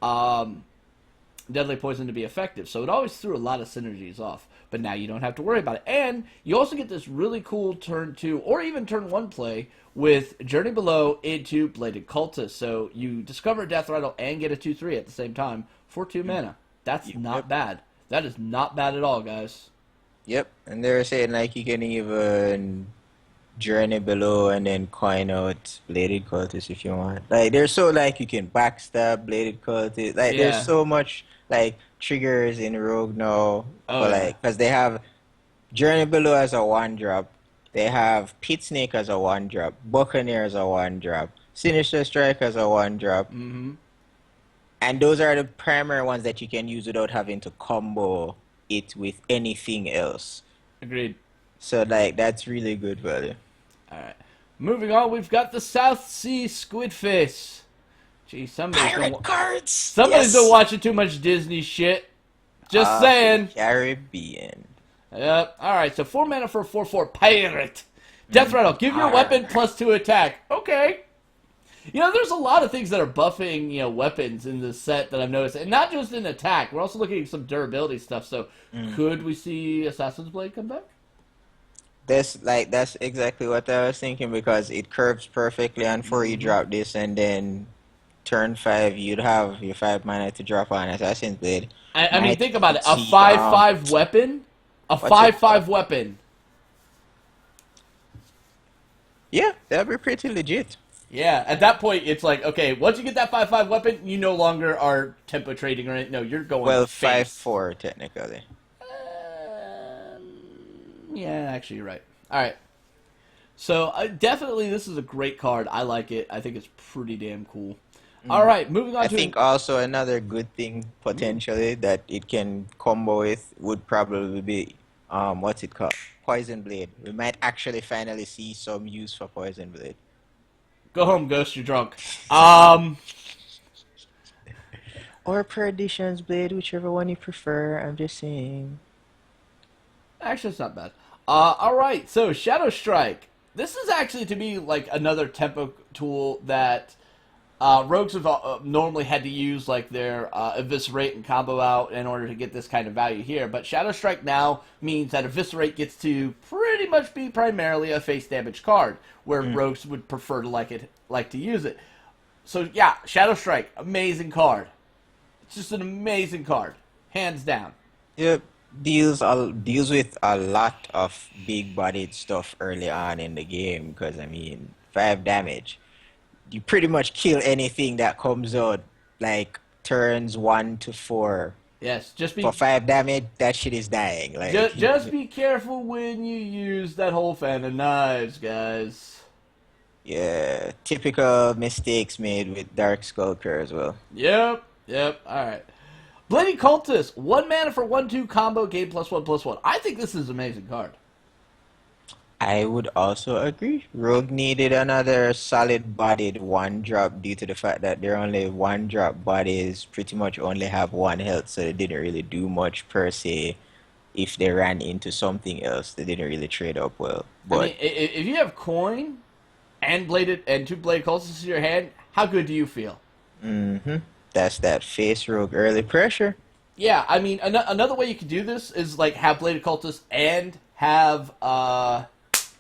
Deadly Poison to be effective. So it always threw a lot of synergies off. But now you don't have to worry about it. And you also get this really cool turn 2 or even turn 1 play with Journey Below into Bladed Cultist. So you discover Death Rattle and get a 2/3 at the same time for 2 mana. That's not bad. That is not bad at all, guys. Yep, and they were saying like you can even Journey Below and then coin out Bladed Cultist if you want. Like there's so like you can backstab Bladed Cultist. Like there's so much like triggers in Rogue now. Because they have Journey Below as a 1-drop. They have Pit Snake as a 1-drop, Buccaneer as a 1-drop, Sinister Strike as a 1-drop. Mm-hmm. And those are the primary ones that you can use without having to combo it with anything else. Agreed. So like that's really good value. Alright. Moving on, we've got the South Sea Squidface. Gee, somebody's been watching too much Disney shit. Just saying. Caribbean. Yep. Alright, so 4 mana for a 4/4 pirate. Death Rattle, give your weapon +2 attack. Okay. There's a lot of things that are buffing, weapons in this set that I've noticed. And not just in attack. We're also looking at some durability stuff. So, could we see Assassin's Blade come back? That's exactly what I was thinking, because it curves perfectly on 4 you drop this, and then turn 5 you'd have your 5 mana to drop on Assassin's Blade. I mean, think about it. A 5/5 weapon? A 5/5 weapon. Yeah, that'd be pretty legit. Yeah, at that point, it's like, okay, once you get that 5/5 weapon, you no longer are tempo trading or anything. No, you're going 5/4 technically. Yeah, actually, you're right. All right. So definitely, this is a great card. I like it. I think it's pretty damn cool. All right, moving on I to. think also another good thing Ooh, potentially that it can combo with would probably be what's it called? Poison Blade. We might actually finally see some use for Poison Blade. go home, Ghost. You're drunk. Um, Or Perdition's Blade, whichever one you prefer. I'm just saying. Actually, it's not bad. All right, so Shadow Strike. This is actually to me like another tempo tool that rogues have normally had to use like their eviscerate and combo out in order to get this kind of value here. But Shadow Strike now means that eviscerate gets to pretty much be primarily a face damage card, where Mm. rogues would prefer to like to use it. So yeah, Shadow Strike, amazing card. It's just an amazing card, hands down. Yep. Deals with a lot of big-bodied stuff early on in the game because I mean, 5 damage. You pretty much kill anything that comes out like turns 1 to 4. Yes, For 5 damage, that shit is dying. Like, just be careful when you use that whole fan of knives, guys. yeah, typical mistakes made with Dark Sculptor as well. Yep. All right. Bloody Cultist, 1 mana for 1/2 combo, gain +1/+1. I think this is an amazing card. I would also agree. Rogue needed another solid-bodied 1 drop due to the fact that their only 1 drop bodies pretty much only have 1 health, so they didn't really do much per se. If they ran into something else, they didn't really trade up well. I mean, But if you have coin and bladed and 2 Blade Cultists in your hand, how good do you feel? hmm that's that face rogue early pressure. Yeah, I mean, another way you could do this is like have Bladed Cultists and have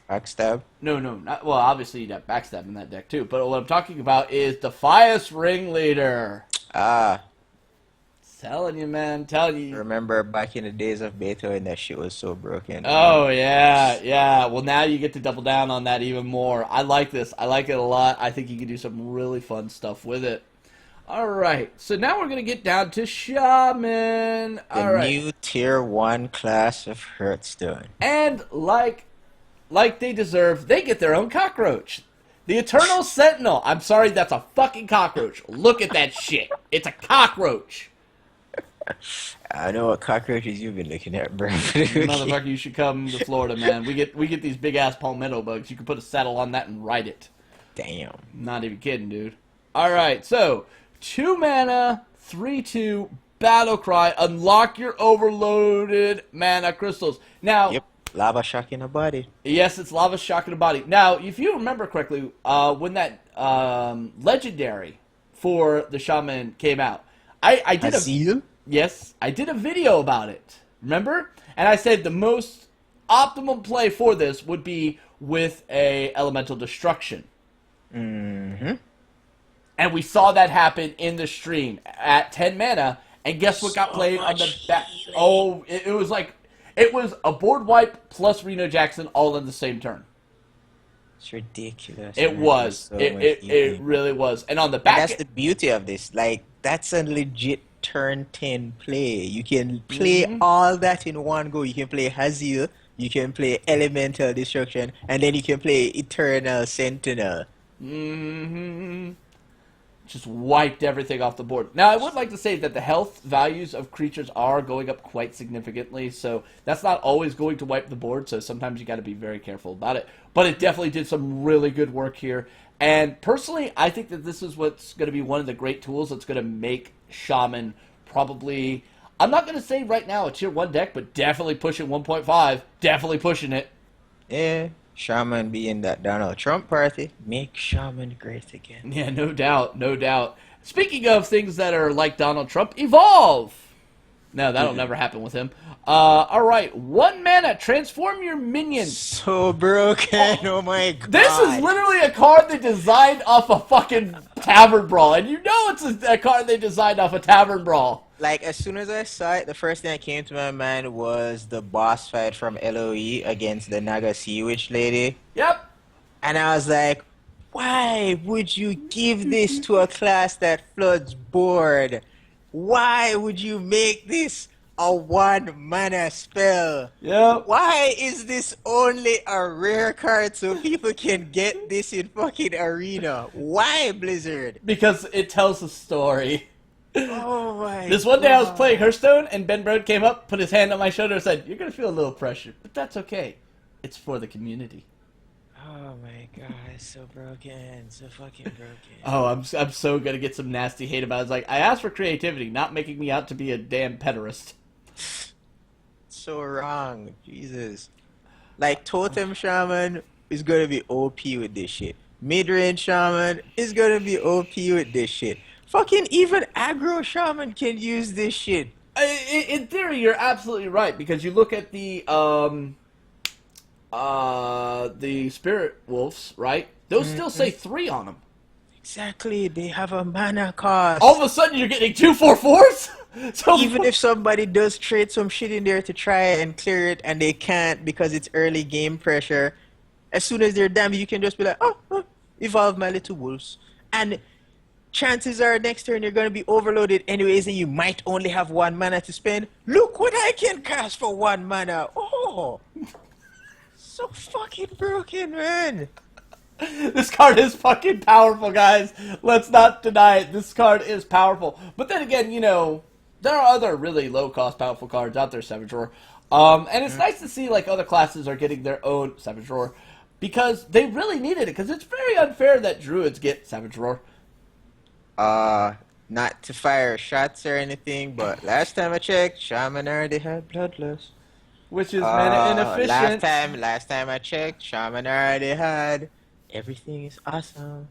Backstab. no, not well. Obviously, you'd have backstab in that deck too. But what I'm talking about is Defias Ringleader. Ah, Telling you, man. Telling you. remember back in the days of beta when that shit was so broken. Oh yeah. Well, now you get to double down on that even more. I like this. I like it a lot. I think you can do some really fun stuff with it. All right. So now we're gonna get down to Shaman. The All right. new tier 1 class of Hearthstone. And like they deserve, they get their own cockroach. The Eternal Sentinel. I'm sorry, that's a fucking cockroach. Look at that shit. It's a cockroach. I know what cockroaches you've been looking at, bro. Motherfucker, you should come to Florida, man. We get these big ass palmetto bugs. You can put a saddle on that and ride it. Damn. Not even kidding, dude. All right, so 2 mana, 3/2 battle cry. Unlock your overloaded mana crystals. Now, Yep. Lava shock in a body. yes, it's lava shock in the body. Now, if you remember correctly, when that legendary for the shaman came out, I did a Azil? yes, I did a video about it. Remember? And I said the most optimum play for this would be with a elemental destruction. Mm-hmm. And we saw that happen in the stream at 10 mana. And guess what got So played on the much back? healing. Oh, it was like it was a board wipe plus Reno Jackson all in the same turn. It's ridiculous. It man. was. So It much it, it healing. really was. And on the And back that's the beauty of this. Like, that's a legit turn 10 play. You can play all that in one go. You can play Hazil, you can play Elemental Destruction, and then you can play Eternal Sentinel. hmm just wiped everything off the board. Now, I would like to say that the health values of creatures are going up quite significantly, so that's not always going to wipe the board, so sometimes you got to be very careful about it. But it definitely did some really good work here. And personally, I think that this is what's going to be one of the great tools that's going to make Shaman probably, I'm not going to say right now a tier 1 deck, but definitely pushing 1.5. Definitely pushing it. Yeah, Shaman being that Donald Trump party. Make Shaman great again. Yeah, no doubt, no doubt. Speaking of things that are like Donald Trump, evolve. No, that'll never happen with him. All right, 1 mana, transform your minions. So broken, oh my god. This is literally a card they designed off a fucking Tavern Brawl, and you know it's a card they designed off a Tavern Brawl. Like, as soon as I saw it, the first thing that came to my mind was the boss fight from LOE against the Naga Sea Witch lady. Yep. And I was like, why would you give this to a class that floods board? Why would you make this a 1 mana spell. Yep. Why is this only a rare card so people can get this in fucking arena? Why, Blizzard? Because it tells a story. Oh my This one day I was god. playing Hearthstone, and Ben Brode came up, put his hand on my shoulder, and said, "You're gonna feel a little pressure, but that's okay. It's for the community." Oh my god, it's so broken. So fucking broken. Oh, I'm so gonna get some nasty hate about it. It's like, I asked for creativity, not making me out to be a damn pederast. So wrong. Jesus. Like, Totem Shaman is gonna be OP with this shit. Mid-range Shaman is gonna be OP with this shit. Fucking even aggro Shaman can use this shit. In theory, you're absolutely right, because you look at the Spirit Wolves, right? Those still say 3 on them. Exactly, they have a mana cost. All of a sudden, you're getting 2/4/4s? So Even if somebody does trade some shit in there to try and clear it and they can't because it's early game pressure, as soon as they're damaged, you can just be like, oh, evolve my little wolves. And chances are next turn you're going to be overloaded anyways and you might only have 1 mana to spend. Look what I can cast for 1 mana. Oh, so fucking broken, man. This card is fucking powerful, guys. Let's not deny it. This card is powerful. But then again, you know, there are other really low-cost, powerful cards out there, Savage Roar. And it's nice to see, like, other classes are getting their own Savage Roar. Because they really needed it. Because it's very unfair that Druids get Savage Roar. Not to fire shots or anything, but last time I checked, Shaman already had Bloodlust. Which is mana inefficient. Last time I checked, Shaman already had Everything is Awesome.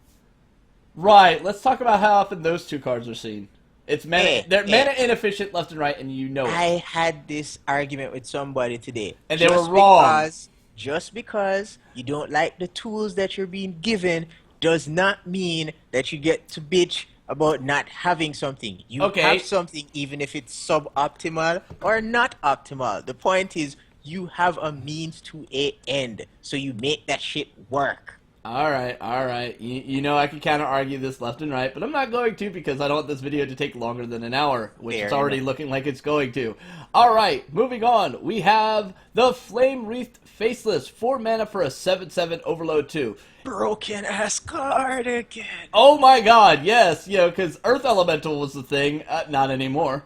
Right, let's talk about how often those two cards are seen. It's mana, they're Hey. mana inefficient left and right, and you know it. I had this argument with somebody today. And they were wrong. Just because you don't like the tools that you're being given does not mean that you get to bitch about not having something. You Okay. have something even if it's suboptimal or not optimal. The point is you have a means to a end. So you make that shit work. All right. You know I can kind of argue this left and right, but I'm not going to because I don't want this video to take longer than an hour, which Fair it's already enough. looking like it's going to. All right, moving on. We have the Flame Wreathed Faceless, 4 mana for a 7/7 Overload 2. Broken ass card again. Oh my god, yes, you know, because Earth Elemental was the thing, not anymore.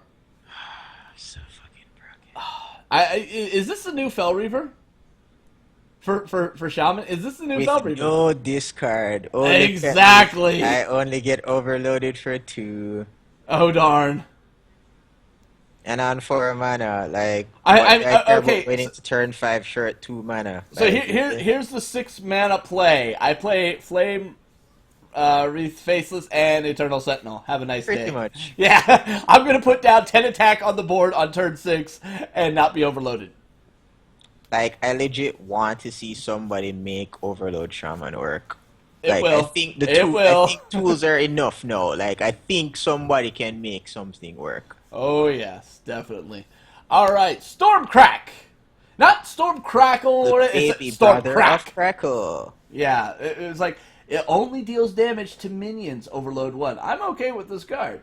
So fucking broken. Is this the new Fell Reaver? For Shaman? Is this the new With Fell Reaver? no discard. Exactly. I only get overloaded for 2. Oh darn. And on 4 mana, like, Okay, waiting to turn 5 short 2 mana. So Like, here's the 6 mana play. I play Flame Wreath Faceless and Eternal Sentinel. Have a nice day. Pretty much. Yeah, I'm gonna put down 10 attack on the board on turn 6 and not be overloaded. Like, I legit want to see somebody make Overload Shaman work. It Like, will. I think Will. I think tools are enough now. Like, I think somebody can make something work. Oh yes, definitely. All right, Stormcrack, not Stormcrackle, The or baby it's brother of Stormcrack. Crackle. Yeah, it was like it only deals damage to minions. Overload 1. I'm okay with this card.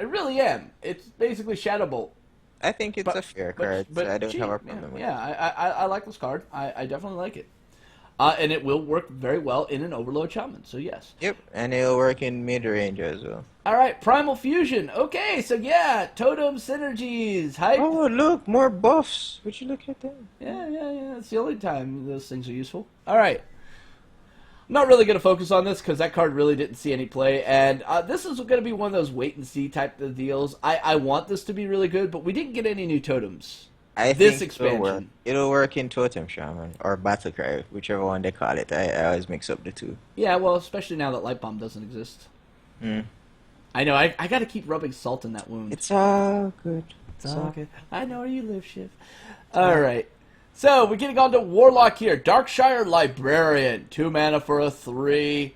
I really am. It's basically Shadow Bolt. I think it's a fair card, so I don't cheap. have a problem with it. Yeah, I like this card. I definitely like it. And it will work very well in an Overload Shaman, so yes. Yep, and it'll work in mid-range as well. Alright, Primal Fusion. Okay, so yeah, Totem Synergies. Hype. Oh, look, more buffs. Would you look at that? Yeah. It's the only time those things are useful. Alright. I'm not really going to focus on this because that card really didn't see any play. And this is going to be one of those wait-and-see type of deals. I want this to be really good, but we didn't get any new totems. I This think expansion. it'll work in Totem Shaman or Battle Cry, whichever one they call it. I always mix up the two. Yeah, well, especially now that Light Bomb doesn't exist. Hmm. I know, I got to keep rubbing salt in that wound. It's all good. It's all good. I know where you live, Shiv. Alright. So, we're getting on to Warlock here. Darkshire Librarian. 2 mana for a 3/2.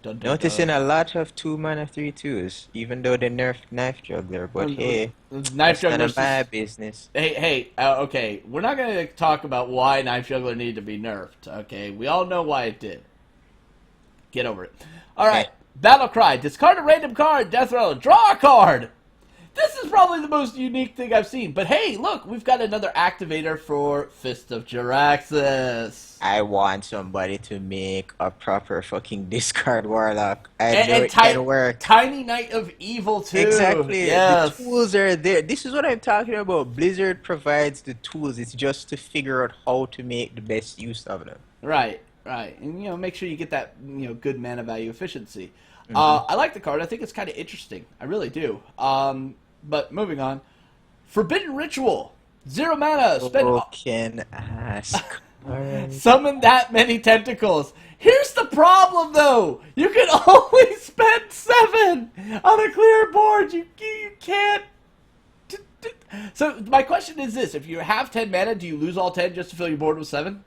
Dun, dun, Noticing dun. a lot of 2 mana 3/2s, even though they nerfed Knife Juggler. But hey, Knife that's none Juggler's of my business. Hey, okay. We're not going to talk about why Knife Juggler needed to be nerfed, okay? We all know why it did. Get over it. Alright. Hey. Battle Cry. Discard a random card. Death Rattle. Draw a card. This is probably the most unique thing I've seen. But hey, look, we've got another activator for Fist of Jaraxxus. I want somebody to make a proper fucking discard Warlock. I And, know and it can work. Tiny Knight of Evil, too. Exactly. The Yes. tools are there. This is what I'm talking about. Blizzard provides the tools. It's just to figure out how to make the best use of them. Right, right. And, make sure you get that, good mana value efficiency. Hmm. I like the card. I think it's kind of interesting. I really do. But moving on. Forbidden Ritual. 0 mana. Spend Who can ask? Alright. Summon that many tentacles. Here's the problem, though. You can only spend 7 on a clear board. You can't. So my question is this: if you have 10 mana, do you lose all 10 just to fill your board with 7?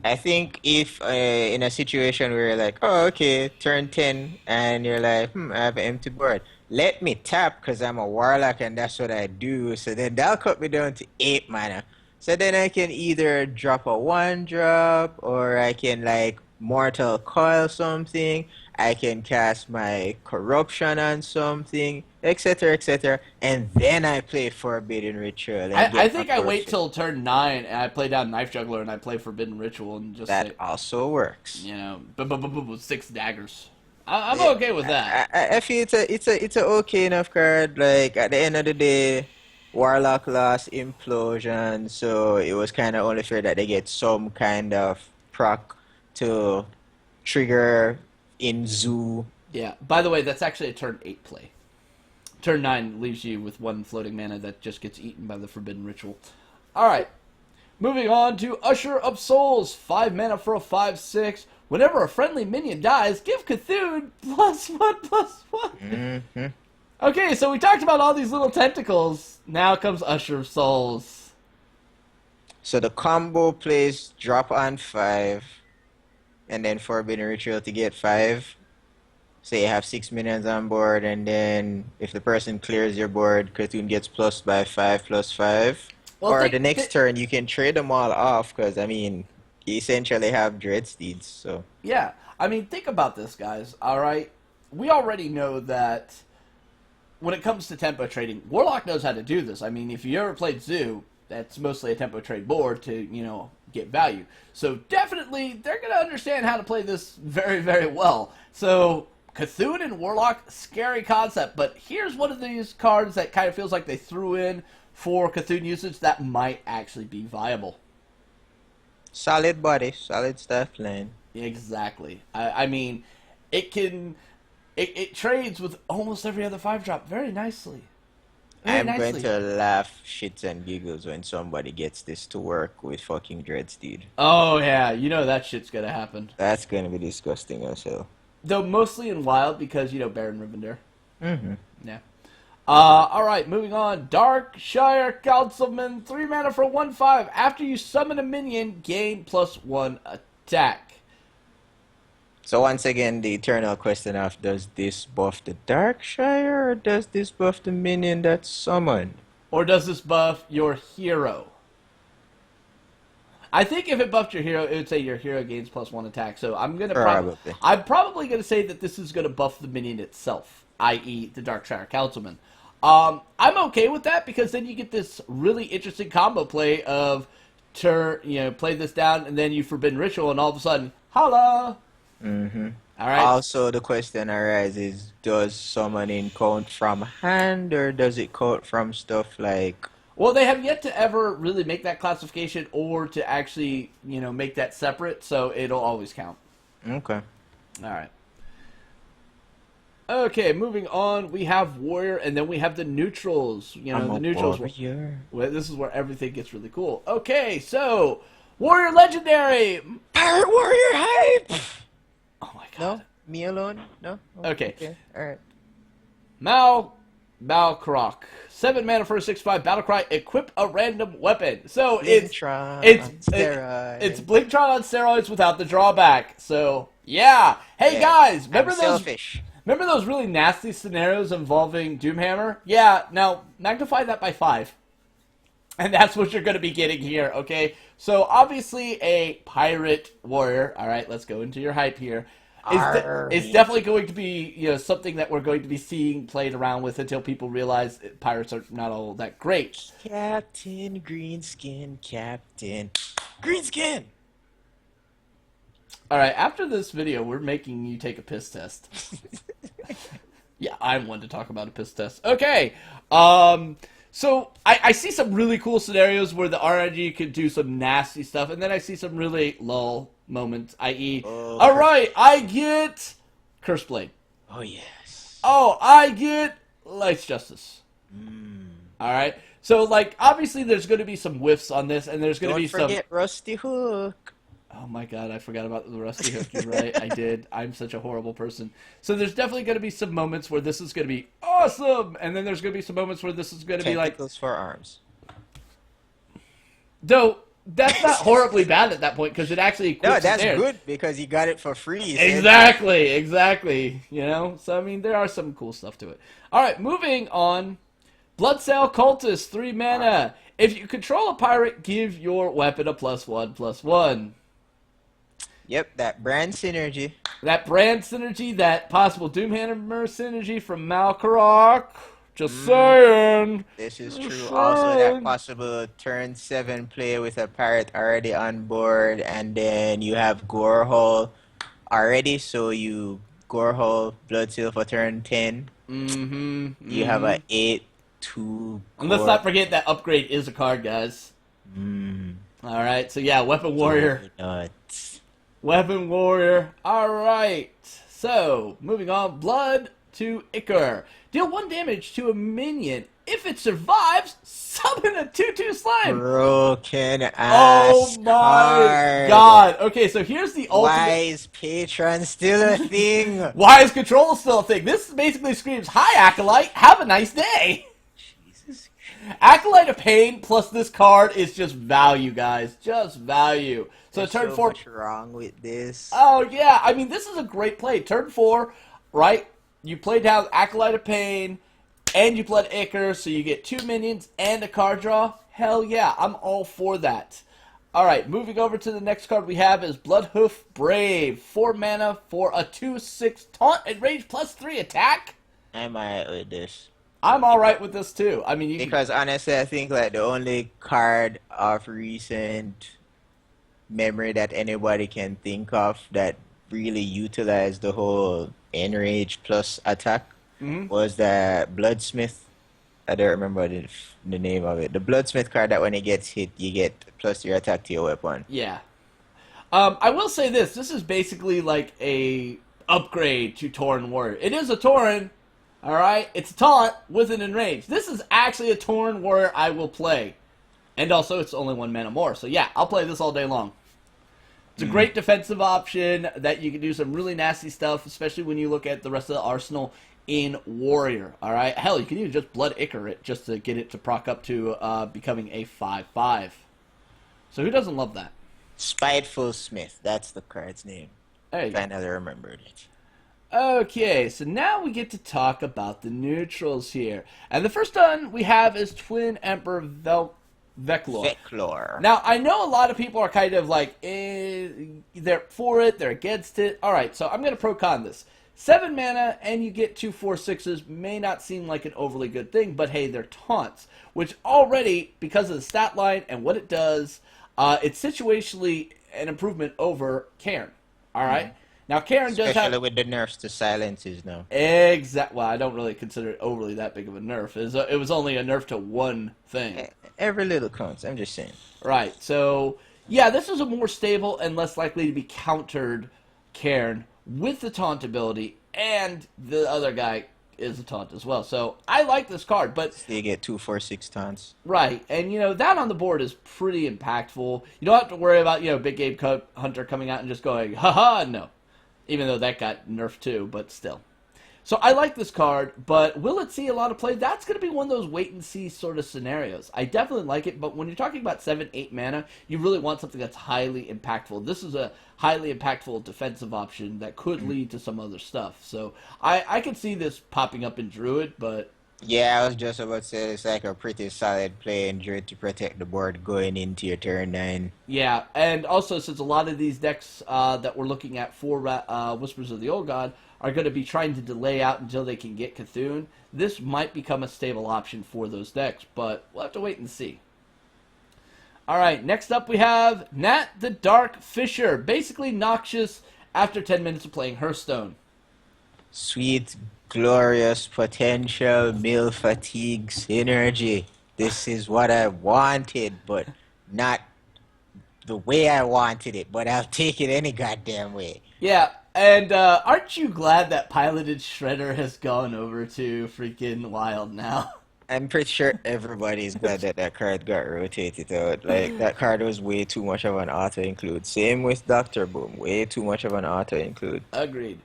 I think if in a situation where you're like, oh, okay, turn 10, and you're like, I have an empty board. Let me tap because I'm a Warlock and that's what I do. So then that'll cut me down to 8 mana. So then I can either drop a 1-drop or I can like Mortal Coil something. I can cast my Corruption on something, etc., etc. And then I play Forbidden Ritual. And I get think my I wait corruption. till turn 9 and I play down Knife Juggler and I play Forbidden Ritual and just That say, also works. 6 daggers. I'm okay with that. I feel it's a okay enough card. Like at the end of the day, Warlock lost Implosion, so it was kind of only fair that they get some kind of proc to trigger in Zoo. Yeah. By the way, that's actually a turn 8 play. Turn 9 leaves you with 1 floating mana that just gets eaten by the Forbidden Ritual. Alright. Moving on to Usher of Souls. 5 mana for a 5/6. Whenever a friendly minion dies, give Cthulhu +1/+1. Hmm. Okay, so we talked about all these little tentacles. Now comes Usher of Souls. So the combo plays drop on 5, and then Forbidden Ritual to get 5. Say you have 6 minions on board, and then if the person clears your board, Cartoon gets plus by 5/5. Well, Or the next turn, you can trade them all off, because, I mean, you essentially have Dread Steeds, so. Yeah, I mean, think about this, guys. All right, we already know that when it comes to tempo trading, Warlock knows how to do this. I mean, if you ever played Zoo, that's mostly a tempo trade board to get value. So definitely, they're gonna understand how to play this very, very well. So Cthulhu and Warlock, scary concept. But here's one of these cards that kind of feels like they threw in for Cthulhu usage that might actually be viable. Solid body, solid stuff line. Exactly. I mean, it trades with almost every other 5-drop very nicely. Very I'm going nicely. to laugh shits and giggles when somebody gets this to work with fucking Dreadsteed. Oh yeah, you know that shit's gonna happen. That's gonna be disgusting as hell. Though mostly in Wild because Baron Rivendare. Mm-hmm. Yeah. Alright, moving on. Darkshire Councilman, 3 mana for 1/5. After you summon a minion, gain +1 attack. So once again, the eternal question of does this buff the Darkshire or does this buff the minion that's summoned? Or does this buff your hero? I think if it buffed your hero, it would say your hero gains +1 attack. So I'm Probably. I'm probably gonna say that this is gonna buff the minion itself, i.e., the Darkshire Councilman. I'm okay with that because then you get this really interesting combo play of play this down and then you Forbidden Ritual and all of a sudden, holla! Mm-hmm. All right. Also, the question arises, does summoning count from hand or does it count from stuff like... Well, they have yet to ever really make that classification or to actually, make that separate, so it'll always count. Okay. All right. Okay, moving on, we have Warrior, and then we have the neutrals. I'm The a neutrals. warrior. Well, this is where everything gets really cool. Okay, so Warrior Legendary. Pirate warrior hype! Oh my god. No? Me alone? No? Okay. Alright. Malcroc. 7 mana for a 6/5 Battlecry. Equip a random weapon. So Blingtron it's on steroids. it's Blingtron on steroids without the drawback. So yeah. Hey Yeah, guys, I'm selfish. remember those really nasty scenarios involving Doomhammer? Yeah. Now magnify that by 5. And that's what you're going to be getting here, okay? So, obviously, a pirate warrior. All right, let's go into your hype here. It's definitely going to be, you know, something that we're going to be seeing played around with until people realize pirates are not all that great. Captain Greenskin, Captain Greenskin. All right, after this video, we're making you take a piss test. Yeah, I'm one to talk about a piss test. Okay, so I see some really cool scenarios where the RNG could do some nasty stuff, and then I see some really lull moments, i.e., all right, I get Curse Blade. Oh yes. Oh, I get Light's Justice. All right, so like obviously there's going to be some whiffs on this, and there's going to be some. Don't forget Rusty Hook. Oh my god, I forgot about the Rusty Hook. You're right, I did. I'm such a horrible person. So there's definitely going to be some moments where this is going to be awesome, and then there's going to be some moments where this is going to be like... Tentacles for arms. Though, that's not horribly bad at that point, because it actually equips No, that's there. good, because you got it for free. Exactly. You know? So, I mean, there are some cool stuff to it. Alright, moving on. Bloodsail Cultist, 3 mana. If you control a pirate, give your weapon a +1/+1. Yep, that brand synergy. That brand synergy, that possible Doomhammer synergy from Malkarok. Just saying. This is Just true. saying. Also, that possible turn 7 play with a pirate already on board, and then you have Gorehole already, so you Gorehole Bloodsail for turn 10. You have a 8/2. And let's not forget that upgrade is a card, guys. Alright, so yeah, Weapon Warrior. Nuts. Weapon Warrior. Alright. So, moving on. Blood to Ichor. Deal 1 damage to a minion. If it survives, summon a 2/2 slime. Broken ass Oh my card. god. Okay, so here's the ultimate. Why is Patron still a thing? Why is Control still a thing? This basically screams, hi, Acolyte. Have a nice day. Jesus. Acolyte of Pain plus this card is just value, guys. Just value. So There's turn so 4. much wrong with this. Oh, yeah. I mean, this is a great play. Turn 4, right? You play down Acolyte of Pain, and you play Ichor, so you get 2 minions and a card draw. Hell yeah. I'm all for that. Alright, moving over to the next card we have is Bloodhoof Brave. 4 mana for a 2/6 taunt and range +3 attack. I'm alright with this. I'm alright with this, too. I mean, Because honestly, I think like the only card of recent memory that anybody can think of that really utilized the whole enrage plus attack was the Bloodsmith. I don't remember the name of it. The Bloodsmith card that when it gets hit, you get plus your attack to your weapon. Yeah. I will say this. This is basically like a upgrade to Tauren Warrior. It is a Tauren, alright? It's a taunt with an enrage. This is actually a Tauren Warrior I will play. And also, it's only 1 mana more. So yeah, I'll play this all day long. It's a great defensive option that you can do some really nasty stuff, especially when you look at the rest of the arsenal in Warrior. Alright? Hell, you can even just Blood Ichor it just to get it to proc up to becoming a 5/5. So who doesn't love that? Spiteful Smith. That's the card's name. There you go. Finally remembered it. Okay, so now we get to talk about the neutrals here. And the first one we have is Twin Emperor Veclor. Veclor. Now, I know a lot of people are kind of like, they're for it, they're against it. Alright, so I'm going to pro-con this. 7 mana, and you get 2 4/6s may not seem like an overly good thing, but hey, they're taunts. Which already, because of the stat line and what it does, it's situationally an improvement over Cairn. Alright? Now, Cairn does have... Especially with the nerfs to silences now. Well, I don't really consider it overly that big of a nerf. It was only a nerf to one thing. Every little counts, I'm just saying. Right, so, yeah, this is a more stable and less likely to be countered Cairn with the taunt ability, and the other guy is a taunt as well. So, I like this card, but... So you get 2 4/6 taunts. Right, and, you know, that on the board is pretty impactful. You don't have to worry about, you know, Big Game Hunter coming out and just going, haha, no. Even though that got nerfed too, but still. So I like this card, but will it see a lot of play? That's going to be one of those wait-and-see sort of scenarios. I definitely like it, but when you're talking about 7, 8 mana, you really want something that's highly impactful. This is a highly impactful defensive option that could lead to some other stuff. So I can see this popping up in Druid, but Yeah, I was just about to say it's like a pretty solid play and Druid to protect the board going into your turn 9. Yeah, and also since a lot of these decks that we're looking at for Whispers of the Old God are going to be trying to delay out until they can get Cthulhu, this might become a stable option for those decks, but we'll have to wait and see. All right, next up we have Nat the Dark Fisher, basically noxious after 10 minutes of playing Hearthstone. Sweet, glorious potential, mill fatigue synergy. This is what I wanted, but not the way I wanted it, but I'll take it any goddamn way. Yeah, and aren't you glad that Piloted Shredder has gone over to freaking Wild now? I'm pretty sure everybody's glad that that card got rotated out. Like, that card was way too much of an auto-include. Same with Dr. Boom, way too much of an auto-include. Agreed.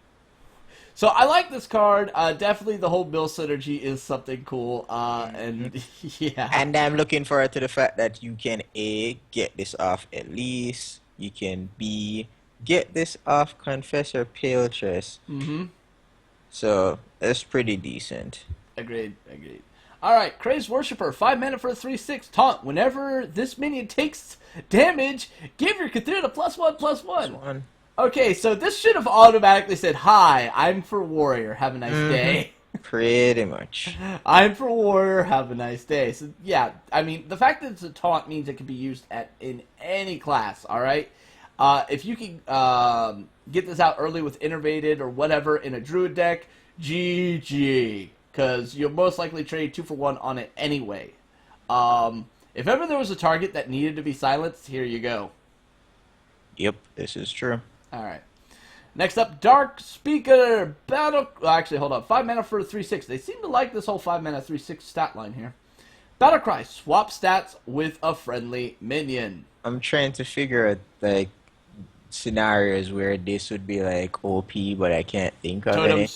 So I like this card. Definitely the whole mill synergy is something cool. And yeah. And I'm looking forward to the fact that you can A, get this off at least. You can B, get this off Confessor Paletress. Mm-hmm. So, it's pretty decent. Agreed. Alright, Crazed Worshipper, 5 mana for a 3/6 taunt. Whenever this minion takes damage, give your Cthulhu a +1/+1. Okay, so this should have automatically said, "Hi, I'm for Warrior. Have a nice day." Pretty much. I'm for Warrior. Have a nice day. So yeah, I mean, the fact that it's a taunt means it can be used in any class. All right, if you can get this out early with Innervated or whatever in a Druid deck, GG, because you'll most likely trade 2 for 1 on it anyway. If ever there was a target that needed to be silenced, here you go. Yep, this is true. All right. Next up, Dark Speaker Battle. Well, actually, hold on. 5 mana for a 3/6. They seem to like this whole 5 mana 3/6 stat line here. Battlecry. Swap stats with a friendly minion. I'm trying to figure out like scenarios where this would be like OP, but I can't think of any.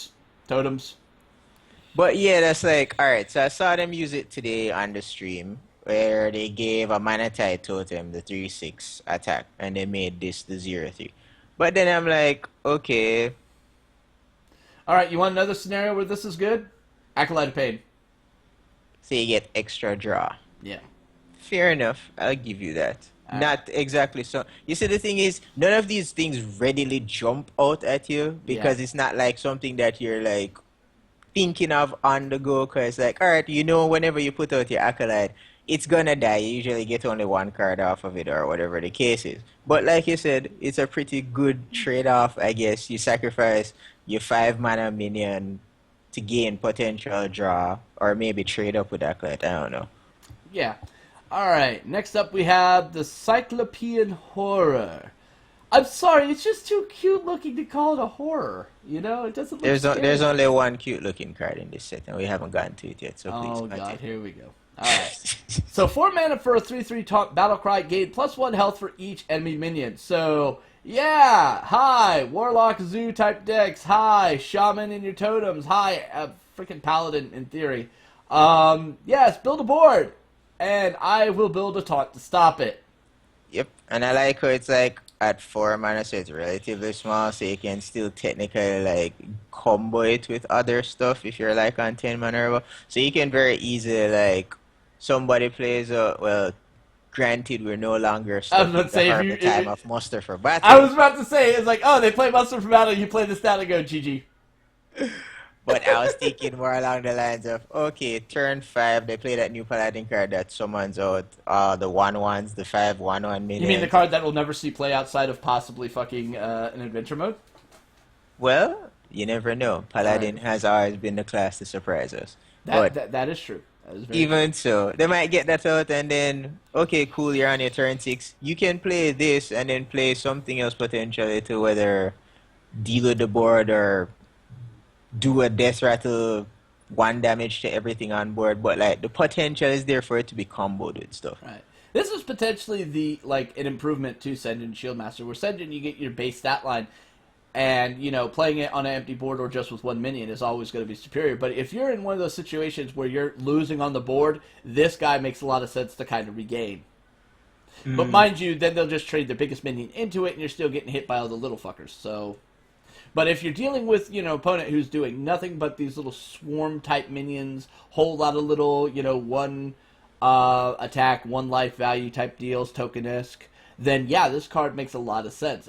Totems. But yeah, that's like alright. So I saw them use it today on the stream where they gave a mana tide totem the 3/6 attack, and they made this the 0/3. But then I'm like, okay. All right, you want another scenario where this is good? Acolyte of Pain. So you get extra draw. Yeah. Fair enough. I'll give you that. All Not exactly so. You see, the thing is, none of these things readily jump out at you because it's not like something that you're like thinking of on the go. Because like, all right, whenever you put out your acolyte, it's gonna die. You usually get only one card off of it or whatever the case is. But like you said, it's a pretty good trade-off, I guess. You sacrifice your 5 mana minion to gain potential draw, or maybe trade up with acolyte. I don't know. Yeah. All right. Next up, we have the Cyclopean Horror. I'm sorry, it's just too cute looking to call it a horror. You know, it doesn't look scary. There's only one cute looking card in this set, and we haven't gotten to it yet. So please. Oh god, here we go. All right. So 4 mana for a 3/3 taunt Battlecry, gain +1 health for each enemy minion. So yeah, hi Warlock Zoo type decks. Hi Shaman in your totems. Hi freaking Paladin in theory. Yes, build a board, and I will build a taunt to stop it. Yep, and I like how it's like at 4 mana, so it's relatively small, so you can still technically like combo it with other stuff if you're like on 10 mana or above. So you can very easily like somebody plays granted we're no longer stuck about to say, at the time of muster for battle. I was about to say, it's like, oh, they play muster for battle, you play this down and go GG. But I was thinking more along the lines of, okay, turn 5, they play that new Paladin card that summons out the 1/1s, the 5/1/1 minions. You mean the card that will never see play outside of possibly fucking an adventure mode? Well, you never know. Paladin has always been the class to surprise us. That is true. That is very Even so, they might get that out and then, okay, cool, you're on your turn 6. You can play this and then play something else potentially to whether deal with the board or do a death rattle 1 damage to everything on board. But like the potential is there for it to be comboed with stuff. Right. This is potentially an improvement to Senjin Shieldmaster, where Senjin you get your base stat line, and playing it on an empty board or just with 1 minion is always going to be superior. But if you're in one of those situations where you're losing on the board, this guy makes a lot of sense to kind of regain. But mind you, then they'll just trade the biggest minion into it, and you're still getting hit by all the little fuckers. So But if you're dealing with, you know, opponent who's doing nothing but these little swarm type minions, whole lot of little, you know, one attack, one life value type deals, token-esque, then yeah, this card makes a lot of sense.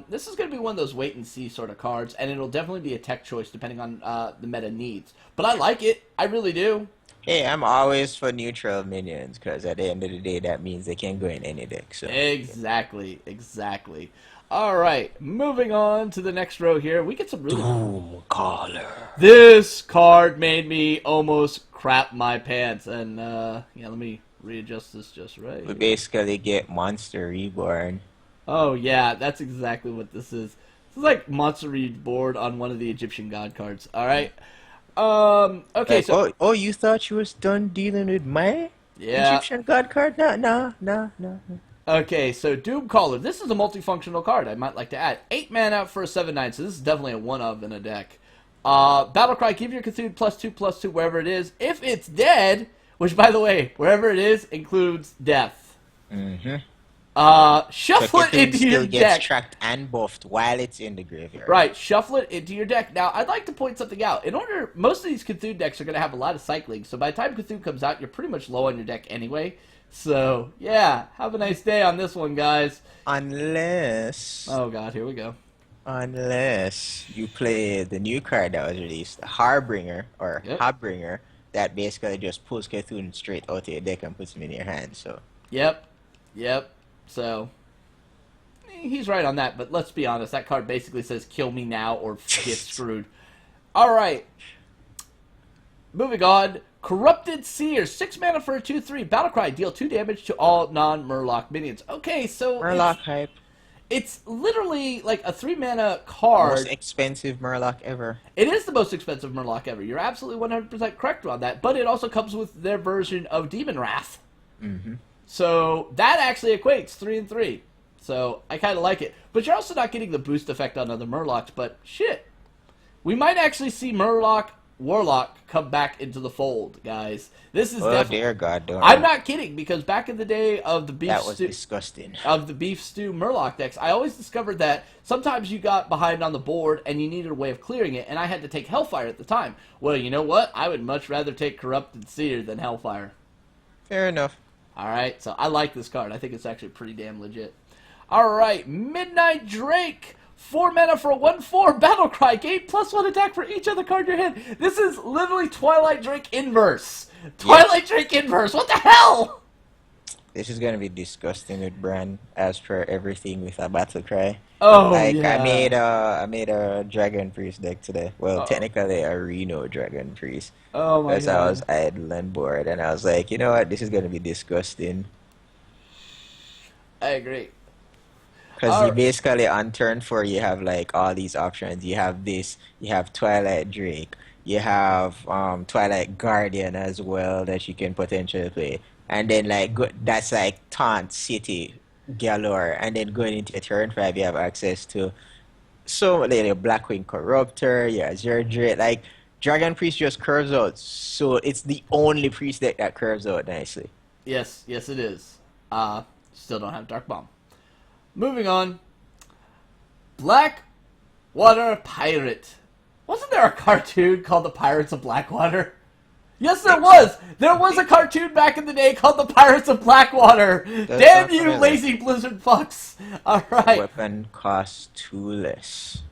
This is going to be one of those wait and see sort of cards, and it'll definitely be a tech choice depending on the meta needs. But I like it. I really do. Hey, I'm always for neutral minions because at the end of the day, that means they can go in any deck. So Exactly, exactly. All right, moving on to the next row here. We get some really... Doom Caller. This card made me almost crap my pants. And, yeah, let me readjust this just right. We basically get Monster Reborn. Oh, yeah, that's exactly what this is. This is like Monster Reborn on one of the Egyptian God cards. All right. Okay, Like, so... oh, you thought you was done dealing with my Egyptian God card? No. Okay, so Doomcaller. This is a multifunctional card, I might like to add. 8 mana for a 7/9, so this is definitely a one-of in a deck. Battlecry, give your Cthulhu +2/+2 wherever it is. If it's dead, which, by the way, wherever it is includes death. Mm-hmm. Shuffle it into your still gets deck. tracked and buffed while it's in the graveyard. Right, shuffle it into your deck. Now, I'd like to point something out. Most of these Cthulhu decks are going to have a lot of cycling, so by the time Cthulhu comes out, you're pretty much low on your deck anyway. So, yeah, have a nice day on this one, guys. Unless... Oh, God, here we go. Unless you play the new card that was released, Harbinger, or Harbinger, that basically just pulls Cthulhu straight out of your deck and puts him in your hand, so... Yep. So, he's right on that, but let's be honest, that card basically says kill me now or get screwed. Alright. Moving on. Corrupted Seer, 6 mana for a 2/3. Battlecry, deal 2 damage to all non-Murloc minions. Okay, so... Murloc hype. It's literally like a 3 mana card. Most expensive Murloc ever. It is the most expensive Murloc ever. You're absolutely 100% correct on that. But it also comes with their version of Demon Wrath. Mm-hmm. So that actually equates 3 and 3. So I kind of like it. But you're also not getting the boost effect on other Murlocs. But shit. We might actually see Warlock come back into the fold, guys. This is definitely... dear God, don't I'm not kidding, because back in the day of the beef that was disgusting. Of the beef stew Murloc decks, I always discovered that sometimes you got behind on the board and you needed a way of clearing it, and I had to take Hellfire at the time. Well, you know what? I would much rather take Corrupted Seer than Hellfire. Fair enough. Alright, so I like this card. I think it's actually pretty damn legit. Alright, Midnight Drake. 4 mana for a 1/4 Battlecry. Gain +1 attack for each other card in your hand. This is literally Twilight Drake inverse. Twilight Drake inverse. What the hell? This is gonna be disgusting with Bran, as per everything with a Battlecry. Oh, like, yeah. I made a Dragon Priest deck today. Well, technically a Reno Dragon Priest. Oh my God. Because I was idle and bored, and I was like, you know what, this is gonna be disgusting. I agree. Because you basically, on turn 4, you have like all these options. You have this, you have Twilight Drake, you have Twilight Guardian as well that you can potentially play. And then like that's like Taunt City galore. And then going into turn 5, you have access to so like Blackwing Corruptor, yeah, Azure Drake. Like Dragon Priest just curves out. So it's the only priest deck that curves out nicely. Yes, it is. Still don't have Dark Bomb. Moving on. Blackwater Pirate. Wasn't there a cartoon called The Pirates of Blackwater? Yes, there was! There was a cartoon back in the day called The Pirates of Blackwater! Damn you, lazy Blizzard fucks! Alright. Weapon costs 2 less.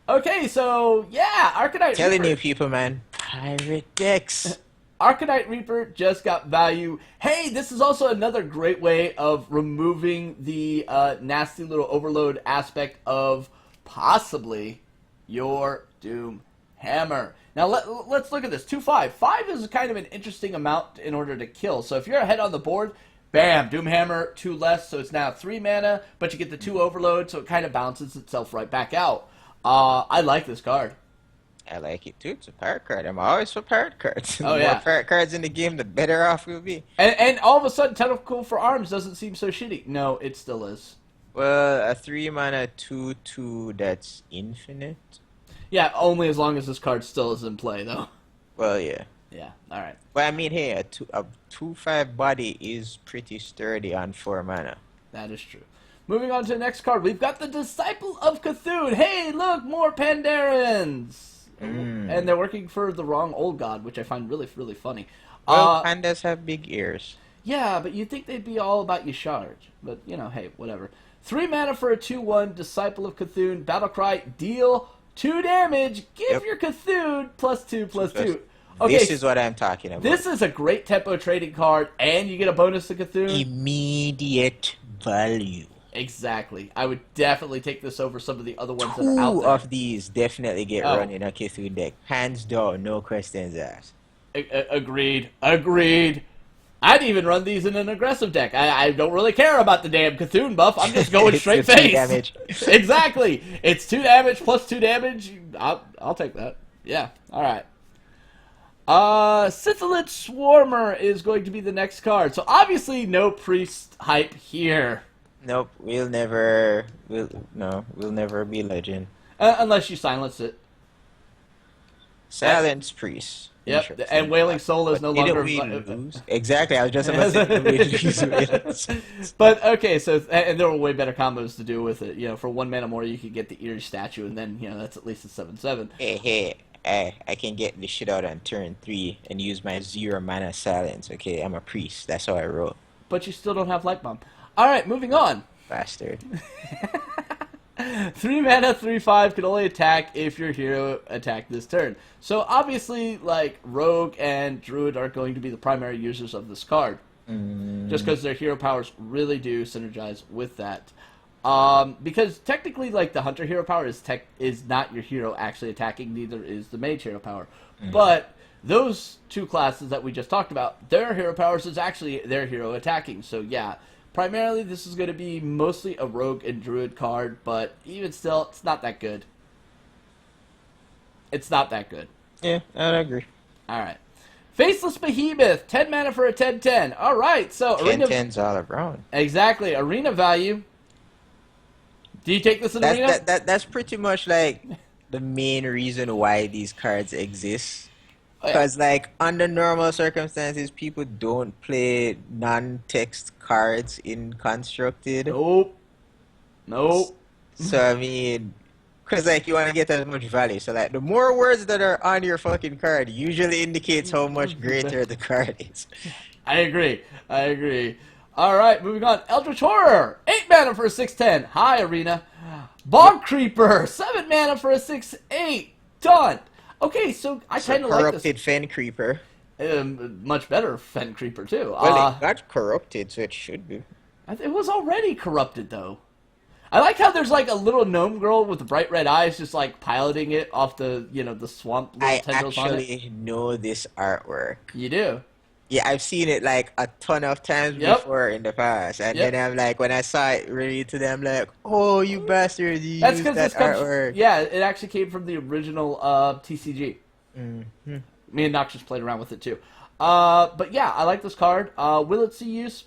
Okay, so, yeah, Arcanite Telling Reaper. you people, man. Pirate decks. Arcanite Reaper just got value. Hey, this is also another great way of removing the nasty little overload aspect of possibly your Doom Hammer. Now, let's look at this. 2/5. 5 is kind of an interesting amount in order to kill. So if you're ahead on the board, bam, Doom Hammer, 2 less, so it's now 3 mana, but you get the 2 overload, so it kind of balances itself right back out. I like this card. I like it too. It's a pirate card. I'm always for pirate cards. Oh, the yeah. more pirate cards in the game, the better off we'll be. And all of a sudden, Tentacle for Arms doesn't seem so shitty. No, it still is. Well, a 3 mana 2/2 that's infinite. Yeah, only as long as this card still is in play, though. Well, yeah. Yeah, alright. Well, I mean, hey, a 2/5 body is pretty sturdy on 4 mana. That is true. Moving on to the next card, we've got the Disciple of Cthulhu. Hey, look, more Pandarans! And they're working for the wrong old god, which I find really, really funny. Well, pandas have big ears. Yeah, but you'd think they'd be all about Yashard. But, you know, hey, whatever. 3 mana for a 2/1, Disciple of Cthulhu, Battlecry, deal 2 damage, give your Cthulhu +2/+2. Okay, this is what I'm talking about. This is a great tempo trading card, and you get a bonus to Cthulhu. Immediate value. Exactly. I would definitely take this over some of the other ones that are out Two there. of these definitely get run in a Cthulhu deck. Hands down, no questions asked. Agreed. I'd even run these in an aggressive deck. I don't really care about the damn Cthulhu buff. I'm just going straight It's 2 face. damage. Exactly. It's 2 damage plus 2 damage. I'll take that. Yeah. All right. Sythilid Swarmer is going to be the next card. So obviously no priest hype here. Nope, we'll never be legend. Unless you silence it. Silence priest. Yep, and Wailing Soul is no longer... we lose? Exactly, I was just about to say But, okay, so... And there were way better combos to do with it. You know, for 1 mana more, you could get the Eerie Statue, and then, you know, that's at least a 7/7. Hey, I can get this shit out on turn 3 and use my 0 mana silence, okay? I'm a priest, that's how I roll. But you still don't have Light Bomb. Alright, moving on. Bastard. 3 mana, 3/5, can only attack if your hero attacked this turn. So obviously, like, Rogue and Druid are going to be the primary users of this card. Just because their hero powers really do synergize with that. Because technically, like, the Hunter hero power is not your hero actually attacking, neither is the Mage hero power. But those 2 classes that we just talked about, their hero powers is actually their hero attacking. So yeah. Primarily, this is going to be mostly a Rogue and Druid card, but even still, it's not that good. It's not that good. Yeah, I'd agree. Alright. Faceless Behemoth, 10 mana for a 10/10. Alright, so... 10/10's all around. Exactly, arena value. Do you take this in arena? That's pretty much, like, the main reason why these cards exist. Because, like, under normal circumstances, people don't play non-text cards in Constructed. Nope. So, I mean, because, like, you want to get as much value. So, like, the more words that are on your fucking card usually indicates how much greater the card is. I agree. Alright, moving on. Eldritch Horror, 8 mana for a 6/10. Hi, arena. Bog Creeper, 7 mana for a 6/8. Done. Okay, so I kind of like this. Corrupted Fen Creeper. Much better Fen Creeper, too. Well, it got corrupted, so it should be. It was already corrupted, though. I like how there's, like, a little gnome girl with the bright red eyes just, like, piloting it off the, you know, the swamp little tendrils on it. I actually know this artwork. You do? Yeah, I've seen it, like, a ton of times before in the past. And then I'm like, when I saw it really to them, like, oh, you bastards, you used that artwork. Yeah, it actually came from the original TCG. Me and Nox just played around with it, too. But yeah, I like this card. Will it see use?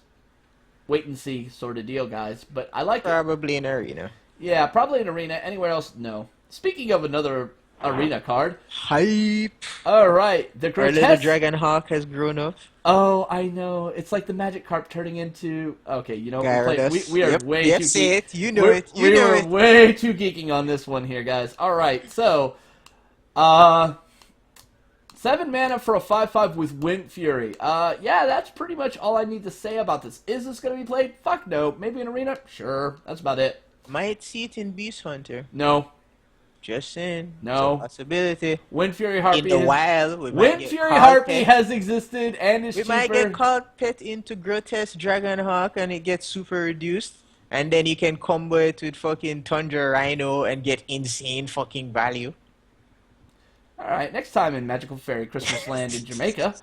Wait and see sort of deal, guys. But I like it. Probably in arena. Yeah, probably in arena. Anywhere else, no. Speaking of another arena card. Hype. Alright, the grotesque... Our little dragon hawk has grown up. Oh, I know. It's like the magic carp turning into... Okay, you know, we are way too geeky. You know it. You know it. Way too geeking on this one here, guys. Alright, so... 7 mana for a 5/5 with Wind Fury. Yeah, that's pretty much all I need to say about this. Is this going to be played? Fuck no. Maybe in arena? Sure. That's about it. Might see it in Beast Hunter. No. Just saying. No. It's a possibility. Wind Fury Harpy. In the wild, Wind Fury Harpy has existed and is cheaper. We might get called pet into Grotesque Dragonhawk and it gets super reduced. And then you can combo it with fucking Tundra Rhino and get insane fucking value. Alright, next time in Magical Fairy Christmas Land in Jamaica.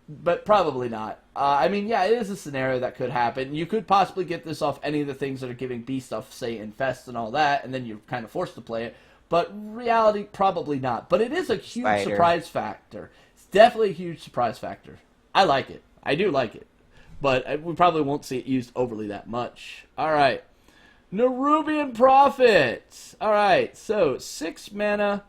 But probably not. I mean, yeah, it is a scenario that could happen. You could possibly get this off any of the things that are giving B stuff, say, Infest and all that, and then you're kind of forced to play it. But reality, probably not. But it is a huge surprise factor. It's definitely a huge surprise factor. I like it. I do like it. But we probably won't see it used overly that much. Alright. Nerubian Prophet. Alright, so 6 mana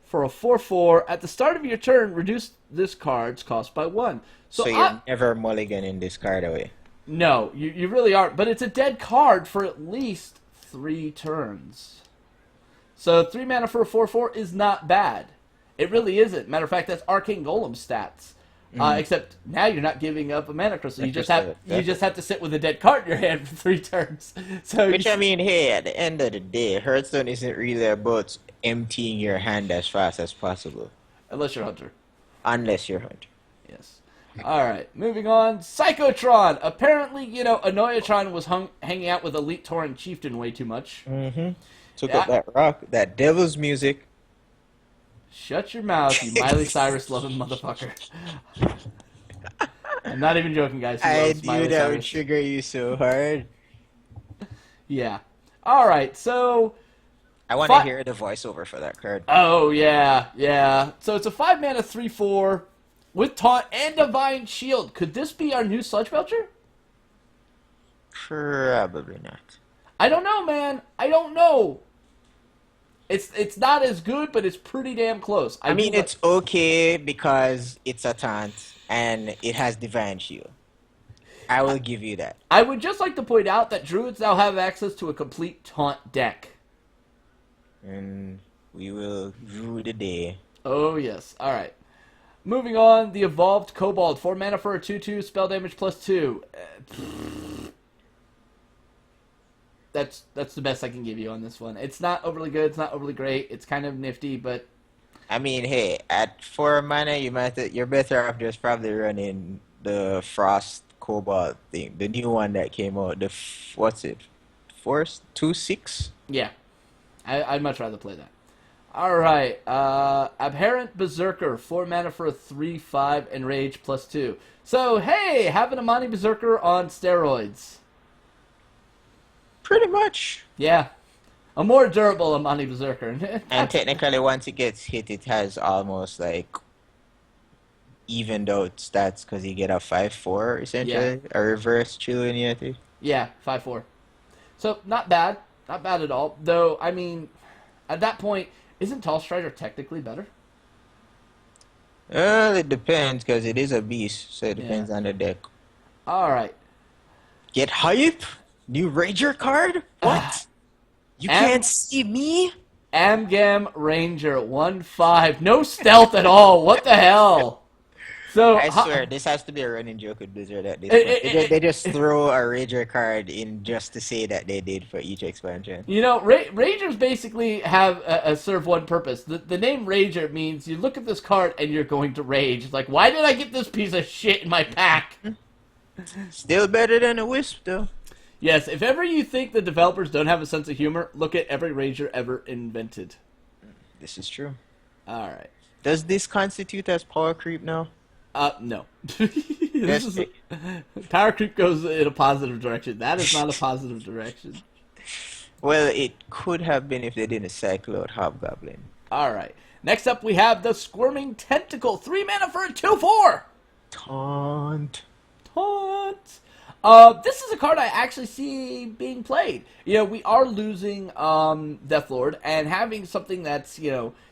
for a 4/4. At the start of your turn, reduce this card's cost by 1. So you're never mulliganing this card away. No, you really aren't. But it's a dead card for at least 3 turns. So 3 mana for a 4/4 is not bad. It really isn't. Matter of fact, that's Arcane Golem stats. Except now you're not giving up a mana crystal. You just have to sit with a dead card in your hand for 3 turns. So Which I mean, hey, at the end of the day, Hearthstone isn't really about emptying your hand as fast as possible. unless you're Hunter. Unless you're Hunter. Yes. All right, moving on. Psychotron. Apparently, Anoyatron was hanging out with Elite Tauren Chieftain way too much. Took up that rock, that devil's music. Shut your mouth, you Miley Cyrus loving motherfucker. I'm not even joking, guys. I knew that would trigger you so hard. Yeah. All right, so I want to hear the voiceover for that card. Oh, yeah. So it's a 5 mana 3/4 with Taunt and Divine Shield. Could this be our new Sludge Belcher? Probably not. I don't know, man. I don't know. It's not as good, but it's pretty damn close. I mean, it's okay because it's a taunt and it has Divine Shield. I will give you that. I would just like to point out that Druids now have access to a complete Taunt deck. And we will rue the day. Oh, yes. All right. Moving on, the Evolved Kobold. 4 mana for a 2/2, spell damage +2. That's the best I can give you on this one. It's not overly good. It's not overly great. It's kind of nifty, but I mean, hey, at 4 mana, you're better off just probably running the Frost Cobalt thing, the new one that came out. What's it? Force 2/6. yeah, I'd much rather play that. All right, Abhorrent Berserker, 4 mana for a 3/5 and rage +2. So hey, having a Amani Berserker on steroids. Pretty much. Yeah. A more durable Amani Berserker. And technically, once it gets hit, it has almost like evened out stats because you get a 5/4 essentially, a reverse Chillinity. Yeah, 5/4. So not bad. Not bad at all. Though, I mean, at that point, isn't Tall Strider technically better? Well, it depends because it is a beast, so it depends on the deck. All right. Get hype? New Rager card? What? You can't see me? Amgam Ranger 1/5. No stealth at all. What the hell? So I swear, this has to be a running joke with Blizzard at this point. They just throw a Rager card in just to say that they did for each expansion. Ragers basically have serve one purpose. The name Rager means you look at this card and you're going to rage. It's like, why did I get this piece of shit in my pack? Still better than a Wisp, though. Yes, if ever you think the developers don't have a sense of humor, look at every Rager ever invented. This is true. All right. Does this constitute as power creep now? No. Power creep goes in a positive direction. That is not a positive direction. Well, it could have been if they didn't cycle out Hobgoblin. All right. Next up, we have the Squirming Tentacle. 3 mana for a 2/4. Taunt. This is a card I actually see being played. We are losing Deathlord, and having something that's,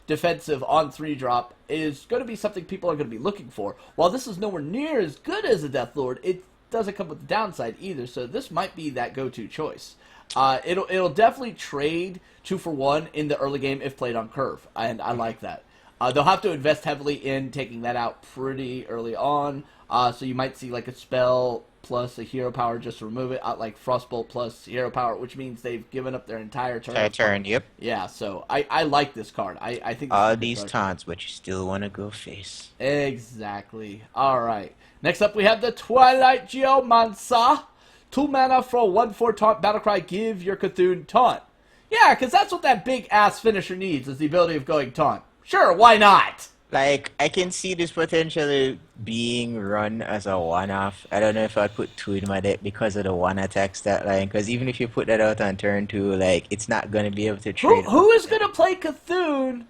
defensive on 3-drop is going to be something people are going to be looking for. While this is nowhere near as good as a Deathlord, it doesn't come with the downside either, so this might be that go-to choice. It'll definitely trade 2-for-1 in the early game if played on curve, and I like that. They'll have to invest heavily in taking that out pretty early on, so you might see like a spell plus a hero power just to remove it, like Frostbolt plus hero power, which means they've given up their entire turn. Yep. Yeah, so I like this card. I think all these taunts, but you still want to go face. Exactly. All right. Next up, we have the Twilight Geomancer. 2 mana for a 1/4 taunt battlecry. Give your Cthulhu taunt. Yeah, because that's what that big ass finisher needs, is the ability of going taunt. Sure, why not? Like, I can see this potentially being run as a one-off. I don't know if I'd put 2 in my deck because of the 1 attack stat line. Because even if you put that out on turn 2, like, it's not going to be able to trade. Who is going to play Cthulhu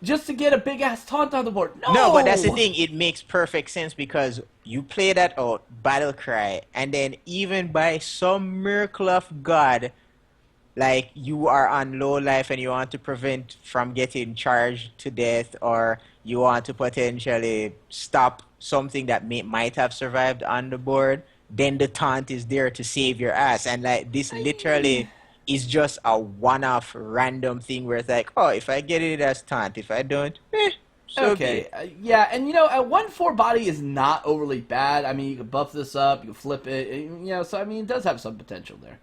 just to get a big-ass taunt on the board? No, but that's the thing. It makes perfect sense because you play that out, Battle Cry, and then even by some miracle of God, like you are on low life and you want to prevent from getting charged to death, or you want to potentially stop something that might have survived on the board, then the taunt is there to save your ass. And like this literally is just a one-off random thing where it's like, oh, if I get it as taunt, if I don't, so be Okay, it. yeah, and you know, a 1/4 body is not overly bad. I mean, you can buff this up, you can flip it, you know, so I mean, it does have some potential there.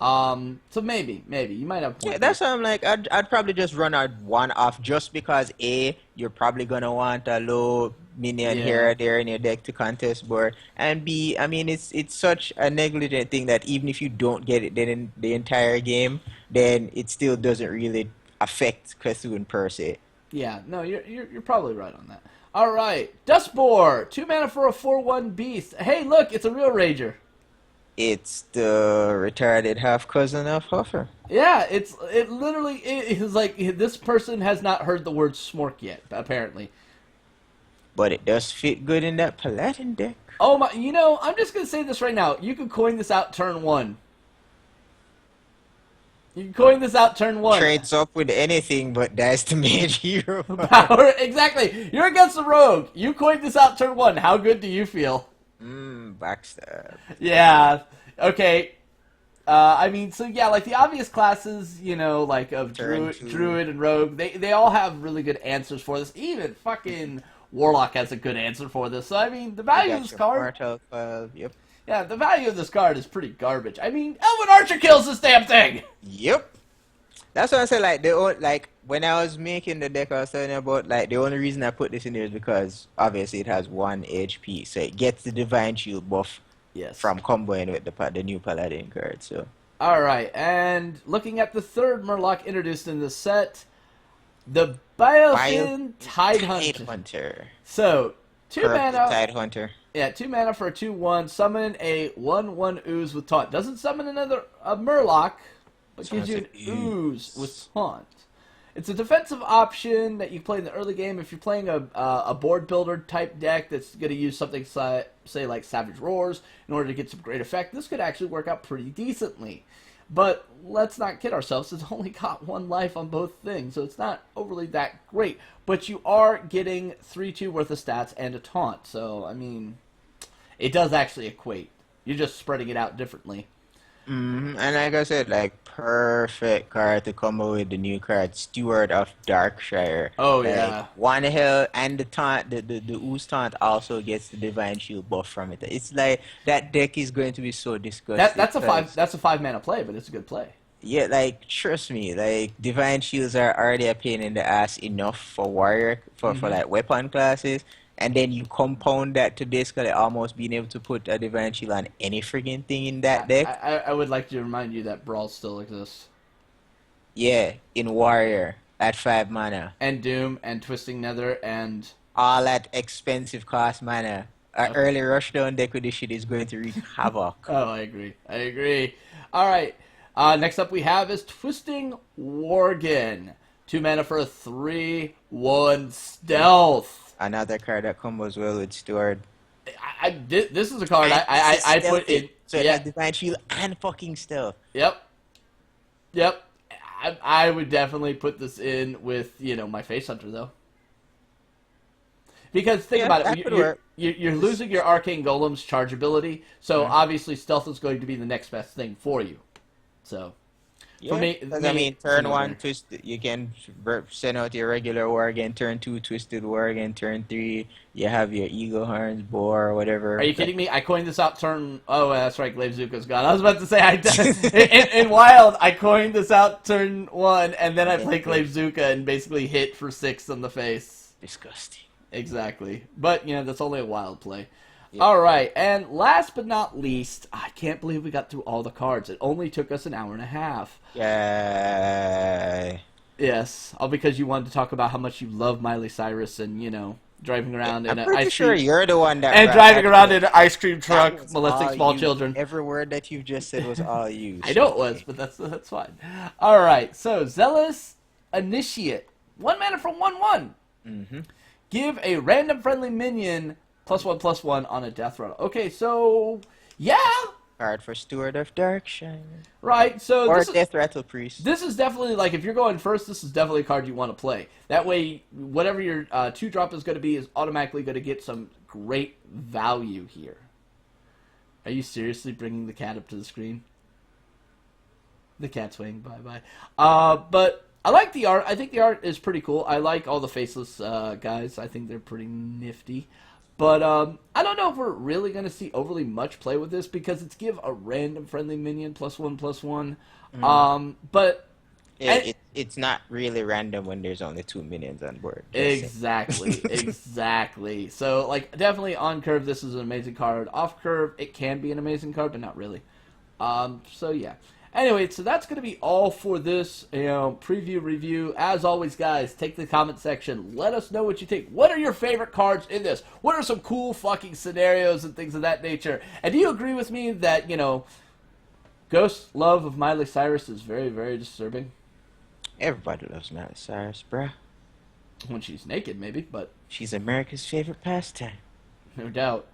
So maybe you might have a Yeah, point there. that's why I'm like, I'd probably just run out one off just because A, you're probably gonna want a low minion here Yeah, or there in your deck to contest board, and B, I mean, it's such a negligent thing that even if you don't get it then in the entire game, then it still doesn't really affect Cthulhu per se. yeah, no, you're probably right on that. All right, Dustboar, 2 mana for a 4/1 beast. Hey, look, it's a real rager. It's the retarded half cousin of Huffer. Yeah, it literally it is like this person has not heard the word smork yet, apparently. But it does fit good in that Paladin deck. Oh my, you know, I'm just gonna say this right now. You can coin this out turn one. You can coin this out turn one. Trades up with anything but dies to mage hero. Power, exactly. You're against the rogue. You coined this out turn one. How good do you feel? Backstab. Yeah. Okay. I mean, so yeah, like the obvious classes, you know, like of Turn two. Druid and Rogue, they all have really good answers for this. Even fucking Warlock has a good answer for this. So I mean, the You value of got this your card, Mortal Coil. Yep. yeah, the value of this card is pretty garbage. I mean, Elven Archer kills this damn thing. Yep. That's what I said. Like when I was making the deck, I was telling you about like the only reason I put this in there is because obviously it has 1 HP, so it gets the Divine Shield buff Yes. from comboing with the new Paladin card. So All right, and looking at the third Murloc introduced in the set, the Biofin Tide Hunter. Hunter. So, 2 Corrupt mana. Tide Hunter. Yeah, 2 mana for a 2/1. Summon a 1/1 ooze with taunt. Doesn't summon a Murloc, but gives you an ooze with taunt. It's a defensive option that you play in the early game if you're playing a board builder type deck that's going to use something say like Savage Roars in order to get some great effect. This could actually work out pretty decently. But let's not kid ourselves. It's only got 1 life on both things, so it's not overly that great. But you are getting 3/2 worth of stats and a taunt. So, I mean, it does actually equate. You're just spreading it out differently. And like I said, like perfect card to combo with the new card, Steward of Darkshire. Oh, Like, yeah. 1 health and the taunt, the ooze taunt also gets the Divine Shield buff from it. It's like that deck is going to be so disgusting. That's a 5 'cause- that's a 5 mana play, but it's a good play. Yeah, like trust me, like Divine Shields are already a pain in the ass enough for warrior for like weapon classes, and then you compound that to basically almost being able to put a Divine Shield on any friggin' thing in that deck. I would like to remind you that Brawl still exists. Yeah, in warrior at 5 mana, And Doom and Twisting Nether and all that expensive cost mana. An early rushdown deck with this shit is going to wreak havoc. oh, I agree. All right. Next up we have is Twisting Worgen. 2 mana for a 3/1 stealth. Another card that combos well with Steward. This is a card I put in. So it Yeah. has Divine Shield and fucking stealth. Yep. I would definitely put this in with, you know, my Face Hunter, though. Because think Yeah, about that it, could work. you're losing your Arcane Golem's charge ability, so obviously Stealth is going to be the next best thing for you. So, Yeah, for me, 'cause, me, I mean, it's a turn no-brainer. 1, twist. You can send out your regular war again. Turn 2, twisted war again. Turn 3, you have your eagle horns, boar, whatever. Are you kidding me? I coined this out turn... Oh, that's right, Glaive Zuka's gone. I was about to say, in Wild, I coined this out turn 1, and then I played Glaive Zuka and basically hit for 6 on the face. Disgusting. Exactly. But, you know, that's only a Wild play. Yeah. All right, and last but not least, I can't believe we got through all the cards. It only took us an hour and a half. Yeah. Yes, all because you wanted to talk about how much you love Miley Cyrus and, you know, driving around in I'm an pretty ice sure cream... you're the one that And brought driving that around up. in an ice cream That truck, was molesting all small you. children. Every word that you've just said was all you. I know it was, but that's fine. All right, so Zealous Initiate. 1 mana for 1/1. Mm-hmm. Give a random friendly minion +1/+1 on a death rattle. Okay, so yeah, Card for Steward of Darkshire. right. So Or this is, Death Rattle Priest. this is definitely like if you're going first, this is definitely a card you want to play. That way, whatever your 2-drop is going to be is automatically going to get some great value here. Are you seriously bringing the cat up to the screen? The cat's swing. Bye-bye. But I like the art. I think the art is pretty cool. I like all the faceless guys. I think they're pretty nifty. But I don't know if we're really going to see overly much play with this because it's give a random friendly minion +1/+1. But It's not really random when there's only 2 minions on board. exactly, exactly. So, like, definitely on curve, this is an amazing card. Off curve, it can be an amazing card, but not really. So yeah. Anyway, so that's going to be all for this, preview review. As always, guys, take the comment section. Let us know what you think. What are your favorite cards in this? What are some cool fucking scenarios and things of that nature? And do you agree with me that, Ghost love of Miley Cyrus is very, very disturbing? Everybody loves Miley Cyrus, bruh. When she's naked, maybe, but... She's America's favorite pastime. No doubt.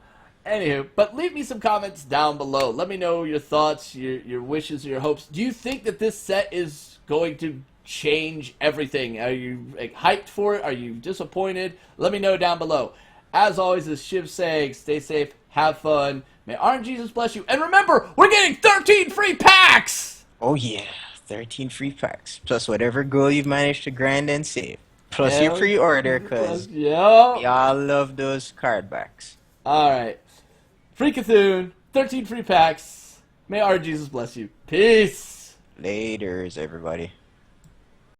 Anywho, but leave me some comments down below. Let me know your thoughts, your wishes, your hopes. Do you think that this set is going to change everything? Are you hyped for it? Are you disappointed? Let me know down below. As always, as Shiv saying, stay safe, have fun, may RNGesus bless you, and remember, we're getting 13 free packs! Oh yeah, 13 free packs, plus whatever goal you've managed to grind and save. Plus your pre-order, because we all love those card backs. Alright. Free Cthulhu, 13 free packs. May RNGesus bless you. Peace. Laters, everybody.